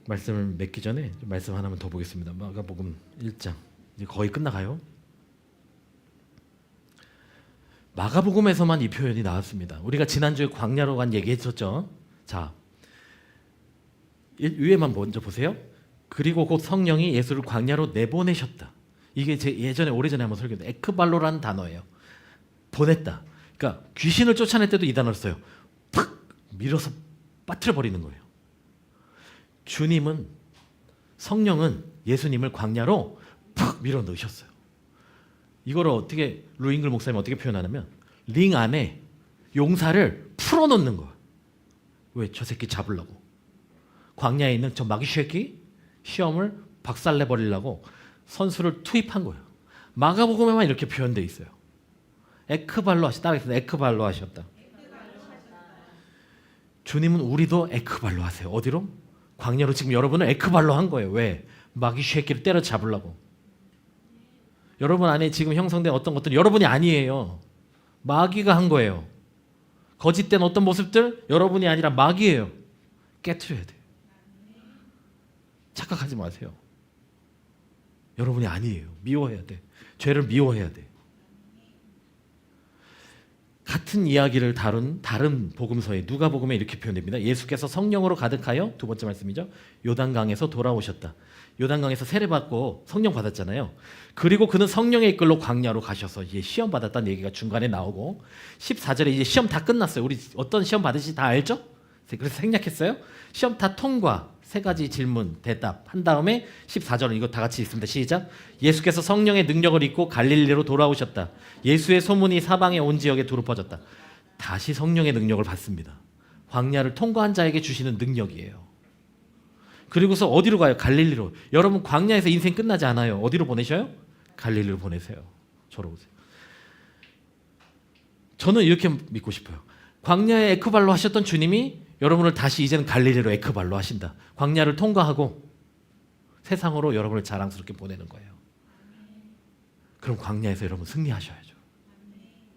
말씀을 맺기 전에 말씀 하나만 더 보겠습니다. 마가복음 1장 이제 거의 끝나가요. 마가복음에서만 이 표현이 나왔습니다. 우리가 지난주에 광야로 간 얘기했었죠. 자, 위에만 먼저 보세요. 그리고 곧 성령이 예수를 광야로 내보내셨다. 이게 제 예전에 오래전에 한번 설교했는데 에크발로라는 단어예요. 보냈다. 그러니까 귀신을 쫓아낼 때도 이 단어를 써요. 팍 밀어서 빠뜨려 버리는 거예요. 주님은 성령은 예수님을 광야로 팍 밀어 넣으셨어요. 이거를 어떻게 루잉글 목사님 어떻게 표현하냐면 링 안에 용사를 풀어 놓는 거예요. 왜? 저 새끼 잡으려고. 광야에 있는 저 마귀 새끼 시험을 박살내 버리려고 선수를 투입한 거예요. 마가복음에만 이렇게 표현되어 있어요. 에크발로 하셨다. 에크발로 하셨다. 주님은 우리도 에크발로 하세요. 어디로? 광야로 지금 여러분을 에크발로 한 거예요. 왜? 마귀 새끼를 때려잡으려고. 여러분 안에 지금 형성된 어떤 것들은 여러분이 아니에요. 마귀가 한 거예요. 거짓된 어떤 모습들 여러분이 아니라 마귀예요. 깨트려야 돼요. 착각하지 마세요. 여러분이 아니에요. 미워해야 돼. 죄를 미워해야 돼. 같은 이야기를 다룬 다른 복음서에 누가복음에 이렇게 표현됩니다. 예수께서 성령으로 가득하여 두 번째 말씀이죠. 요단강에서 돌아오셨다. 요단강에서 세례받고 성령 받았잖아요. 그리고 그는 성령의 이끌로 광야로 가셔서 이제 시험 받았다는 얘기가 중간에 나오고 14절에 이제 시험 다 끝났어요. 우리 어떤 시험 받으시 다 알죠? 그래서 생략했어요. 시험 다 통과. 세 가지 질문 대답 한 다음에 14절은 이거 다 같이 읽습니다. 시작. 예수께서 성령의 능력을 입고 갈릴리로 돌아오셨다. 예수의 소문이 사방의 온 지역에 두루 퍼졌다. 다시 성령의 능력을 받습니다. 광야를 통과한 자에게 주시는 능력이에요. 그리고서 어디로 가요? 갈릴리로. 여러분 광야에서 인생 끝나지 않아요. 어디로 보내셔요? 갈릴리로 보내세요. 저로 오세요. 저는 이렇게 믿고 싶어요. 광야에 에크발로 하셨던 주님이 여러분을 다시 이제는 갈릴리로 에크발로 하신다. 광야를 통과하고 세상으로 여러분을 자랑스럽게 보내는 거예요. 그럼 광야에서 여러분 승리하셔야죠.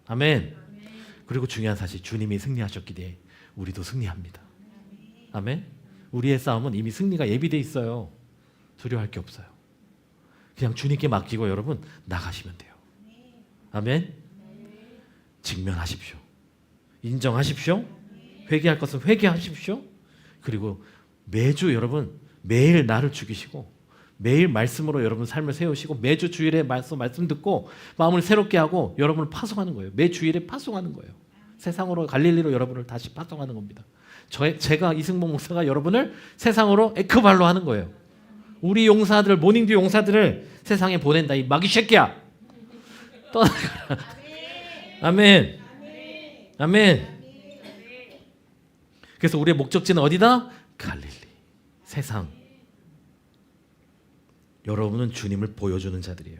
아멘. 그리고 중요한 사실 주님이 승리하셨기 때문에 우리도 승리합니다. 아멘. 우리의 싸움은 이미 승리가 예비돼 있어요. 두려워할 게 없어요. 그냥 주님께 맡기고 여러분 나가시면 돼요. 아멘. 직면하십시오. 인정하십시오. 회개할 것은 회개하십시오. 그리고 매주 여러분 매일 나를 죽이시고 매일 말씀으로 여러분 삶을 세우시고 매주 주일에 말씀 듣고 마음을 새롭게 하고 여러분을 파송하는 거예요. 매 주일에 파송하는 거예요. 세상으로 갈릴리로 여러분을 다시 파송하는 겁니다. 제가 이승복 목사가 여러분을 세상으로 에크발로 하는 거예요. 우리 용사들 모닝듀 용사들을 세상에 보낸다. 이 마귀 새끼야. 떠나가라. 아멘. 아멘. 그래서 우리의 목적지는 어디다? 갈릴리, 세상. 여러분은 주님을 보여주는 자들이에요.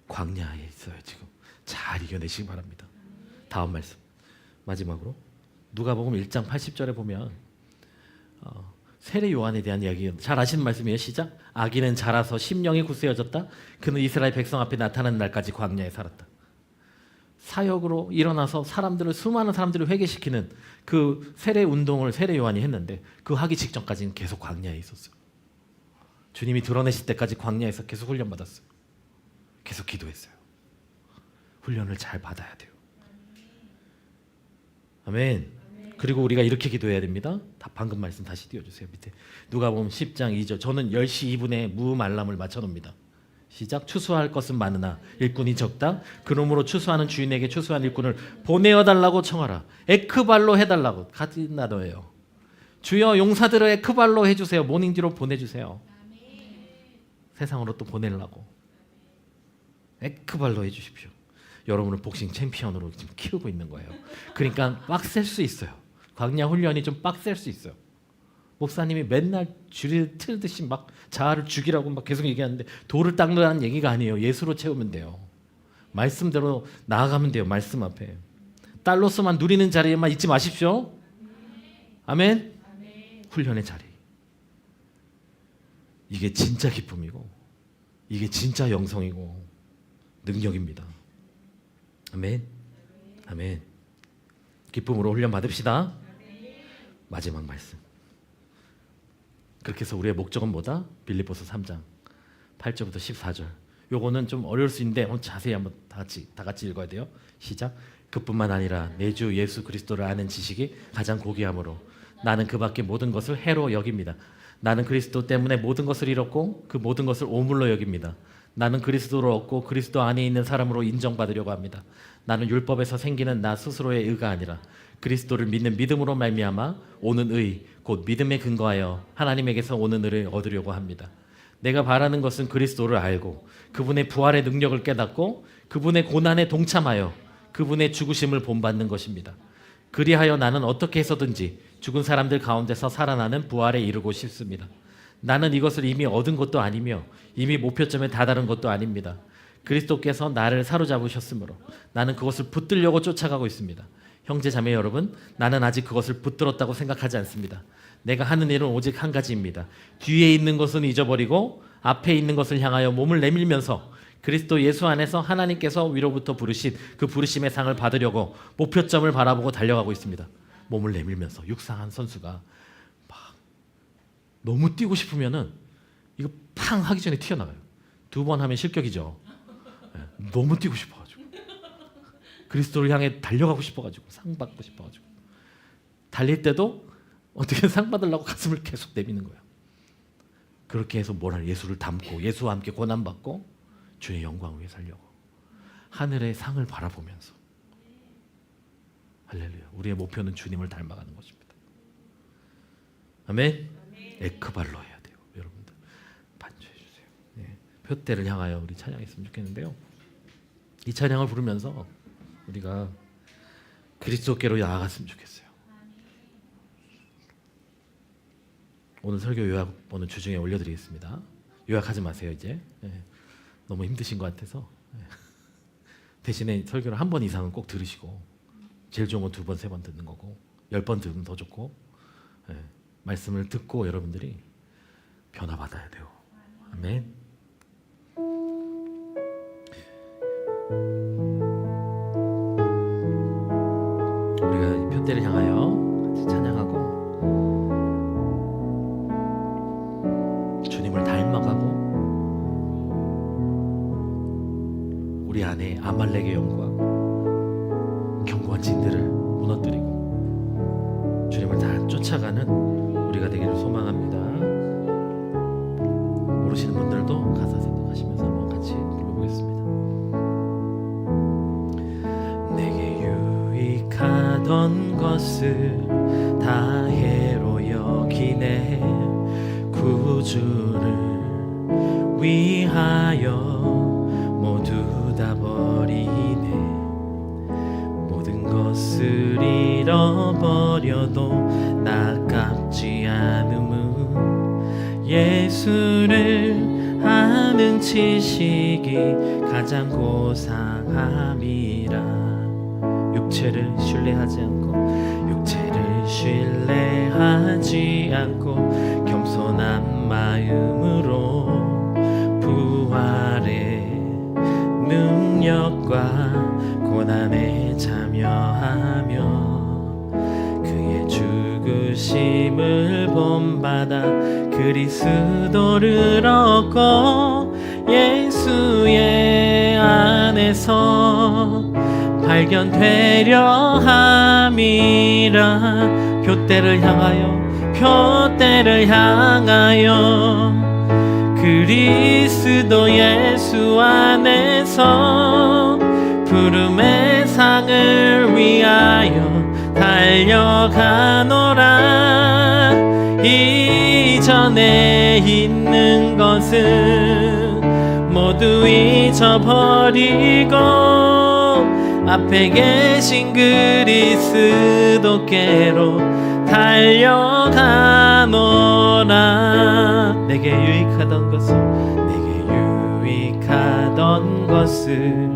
광야에 있어요. 지금 잘 이겨내시기 바랍니다. 다음 말씀 마지막으로 누가복음 1장 80절에 보면 세례 요한에 대한 이야기, 잘 아시는 말씀이에요. 시작. 아기는 자라서 심령이 굳세어졌다. 그는 이스라엘 백성 앞에 나타나는 날까지 광야에 살았다. 사역으로 일어나서 수많은 사람들을 회개시키는 그 세례 운동을 세례 요한이 했는데 그 하기 직전까지는 계속 광야에 있었어요. 주님이 드러내실 때까지 광야에서 계속 훈련받았어요. 계속 기도했어요. 훈련을 잘 받아야 돼요. 아멘. 그리고 우리가 이렇게 기도해야 됩니다. 방금 말씀 다시 띄워주세요. 밑에 누가복음 10장 2절. 저는 10시 2분에 무음 알람을 맞춰놓습니다. 시작. 추수할 것은 많으나 일꾼이 적다. 그러므로 추수하는 주인에게 추수한 일꾼을 보내어달라고 청하라. 에크발로 해달라고. 같은 단어예요. 주여 용사들을 에크발로 해주세요. 모닝디로 보내주세요. 세상으로 또 보내려고. 에크발로 해주십시오. 여러분을 복싱 챔피언으로 지금 키우고 있는 거예요. 그러니까 빡셀 수 있어요. 광야 훈련이 좀 빡셀 수 있어요. 목사님이 맨날 줄을 틀듯이 막 자아를 죽이라고 막 계속 얘기하는데 돌을 닦으라는 얘기가 아니에요. 예수로 채우면 돼요. 말씀대로 나아가면 돼요. 말씀 앞에. 딸로서만 누리는 자리에만 있지 마십시오. 아멘. 훈련의 자리. 이게 진짜 기쁨이고 이게 진짜 영성이고 능력입니다. 아멘. 아멘. 기쁨으로 훈련 받읍시다. 마지막 말씀. 그렇게 해서 우리의 목적은 뭐다? 빌립보서 3장 8절부터 14절. 요거는 좀 어려울 수 있는데 자세히 한번 다 같이 읽어야 돼요. 시작. 그뿐만 아니라 내 주 예수 그리스도를 아는 지식이 가장 고귀함으로 나는 그 밖의 모든 것을 해로 여깁니다. 나는 그리스도 때문에 모든 것을 잃었고 그 모든 것을 오물로 여깁니다. 나는 그리스도를 얻고 그리스도 안에 있는 사람으로 인정받으려고 합니다. 나는 율법에서 생기는 나 스스로의 의가 아니라 그리스도를 믿는 믿음으로 말미암아 오는 의, 곧 믿음에 근거하여 하나님에게서 오는 의를 얻으려고 합니다. 내가 바라는 것은 그리스도를 알고 그분의 부활의 능력을 깨닫고 그분의 고난에 동참하여 그분의 죽으심을 본받는 것입니다. 그리하여 나는 어떻게 해서든지 죽은 사람들 가운데서 살아나는 부활에 이르고 싶습니다. 나는 이것을 이미 얻은 것도 아니며 이미 목표점에 다다른 것도 아닙니다. 그리스도께서 나를 사로잡으셨으므로 나는 그것을 붙들려고 쫓아가고 있습니다. 형제 자매 여러분, 나는 아직 그것을 붙들었다고 생각하지 않습니다. 내가 하는 일은 오직 한 가지입니다. 뒤에 있는 것은 잊어버리고 앞에 있는 것을 향하여 몸을 내밀면서 그리스도 예수 안에서 하나님께서 위로부터 부르신 그 부르심의 상을 받으려고 목표점을 바라보고 달려가고 있습니다. 몸을 내밀면서. 육상한 선수가 막 너무 뛰고 싶으면은 이거 팡 하기 전에 튀어나가요. 2번 하면 실격이죠. 너무 뛰고 싶어가지고 그리스도를 향해 달려가고 싶어가지고 상 받고 싶어가지고 달릴 때도 어떻게 상 받으려고 가슴을 계속 내미는 거예요. 그렇게 해서 예수를 닮고 예수와 함께 고난받고 주의 영광 위에 살려고 하늘의 상을 바라보면서. 할렐루야. 우리의 목표는 주님을 닮아가는 것입니다. 아멘. 에크발로 해야 돼요. 여러분들 반주해 주세요. 네. 표대를 향하여 우리 찬양했으면 좋겠는데요. 이 찬양을 부르면서 우리가 그리스도께로 나아갔으면 좋겠어요. 오늘 설교 요약 오늘 주중에 올려드리겠습니다. 요약하지 마세요 이제. 네. 너무 힘드신 것 같아서. 네. 대신에 설교를 한 번 이상은 꼭 들으시고 제일 좋은 건 2번, 3번 듣는 거고 10번 들으면 더 좋고. 네. 말씀을 듣고 여러분들이 변화받아야 돼요. 아멘. 우리가 이 표대를 향하여 같이 찬양하고 주님을 닮아가고 우리 안에 아말렉의 영과 견고한 진들을 무너뜨리고 주님을 다 쫓아가는 우리가 되기를 소망합니다. 모르시는 분들도 가사 생각하시면서 한번 같이 불러보겠습니다. 내게 유익하던 것을 다 해로 여기네. 구주를 위하여 모두 다 버리네. 것을 잃어버려도 나깝지 않음은 예수를 아는 지식이 가장 고상함이라. 육체를 신뢰하지 않고 겸손한 마음으로 부활의 능력과 고난에 참여하며 그의 죽으심을 본받아 그리스도를 얻고 예수의 안에서 발견되려 함이라. 표대를 향하여 그리스도 예수 안에서 부름의 상을 위하여 달려가노라. 이전에 있는 것은 모두 잊어버리고 앞에 계신 그리스도께로 달려가노라. 내게 유익하던 것을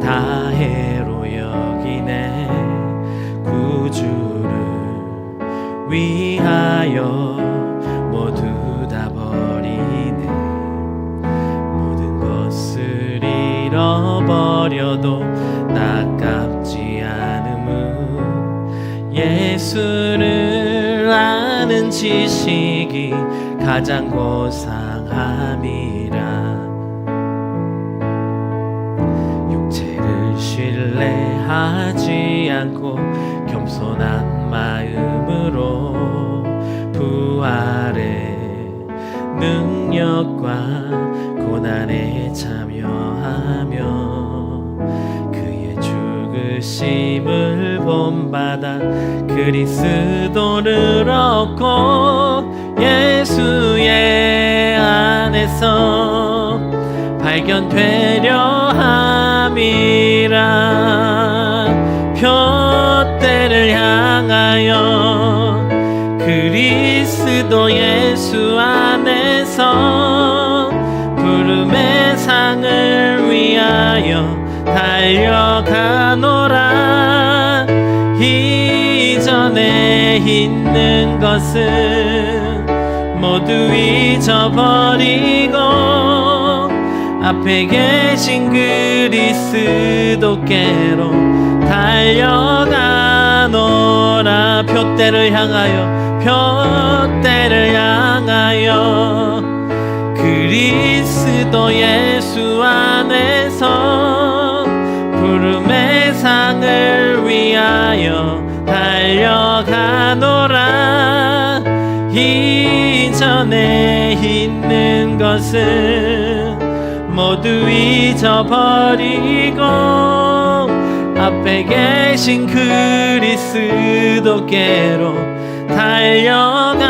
다해로 여기네. 구주를 위하여 모두 다 버리네. 모든 것을 잃어버려도 나깝지 않음은 예수를 아는 지식이 가장 고상함이라. 육체를 신뢰하지 않고 겸손한 마음으로 부활의 능력과 고난에 참여하며 죽으심을 본받아 그리스도를 얻고 예수의 안에서 발견되려 함이라. 표대를 향하여 그리스도 예수 안에서 부름의 상을 위하여 달려가노라. 이전에 있는 것은 모두 잊어버리고 앞에 계신 그리스도께로 달려가노라. 표대를 향하여 그리스도 예수 안에서 부름의 상을 위하여 달려가노라. 이전에 있는 것은 모두 잊어버리고 앞에 계신 그리스도께로 달려가노라.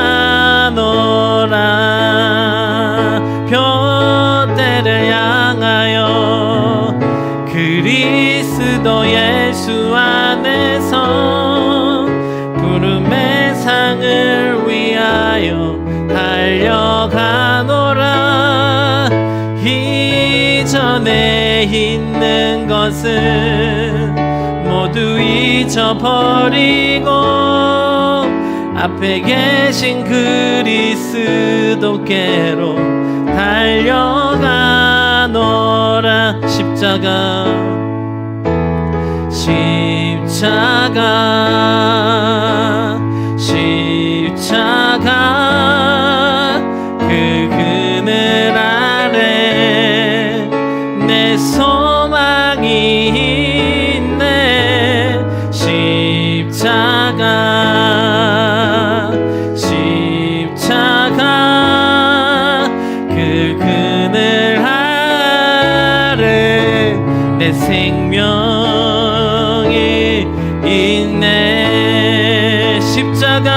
표대를 향하여 그리스도 예수 안에서 부름의 상을 위하여 달려가노라. 이전에 있는 것은 모두 잊어버리고 앞에 계신 그리스도께로 달려가노라. 십자가 그 그늘 아래 내 소망이 있네. 십자가 그 그늘 아래 내 생명이 있네. 십자가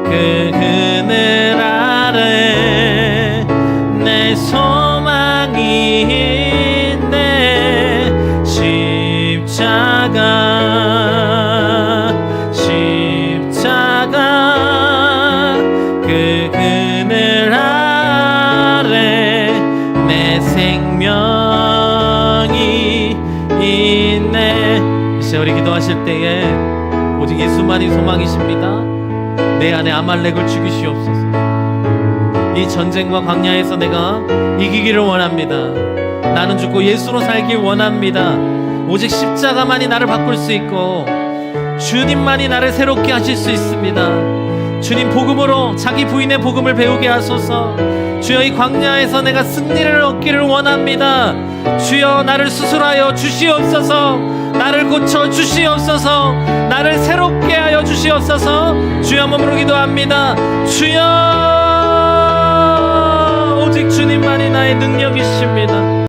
그 그늘 아래 그 그늘 아래 내 생명이 있네. 이제 우리 기도하실 때에 오직 예수만이 소망이십니다. 내 안에 아말렉을 죽이시옵소서. 이 전쟁과 광야에서 내가 이기기를 원합니다. 나는 죽고 예수로 살길 원합니다. 오직 십자가만이 나를 바꿀 수 있고 주님만이 나를 새롭게 하실 수 있습니다. 주님 복음으로 자기 부인의 복음을 배우게 하소서. 주여 이 광야에서 내가 승리를 얻기를 원합니다. 주여 나를 수술하여 주시옵소서. 나를 고쳐 주시옵소서. 나를 새롭게 하여 주시옵소서. 주여 몸으로 기도합니다. 주여 오직 주님만이 나의 능력이십니다.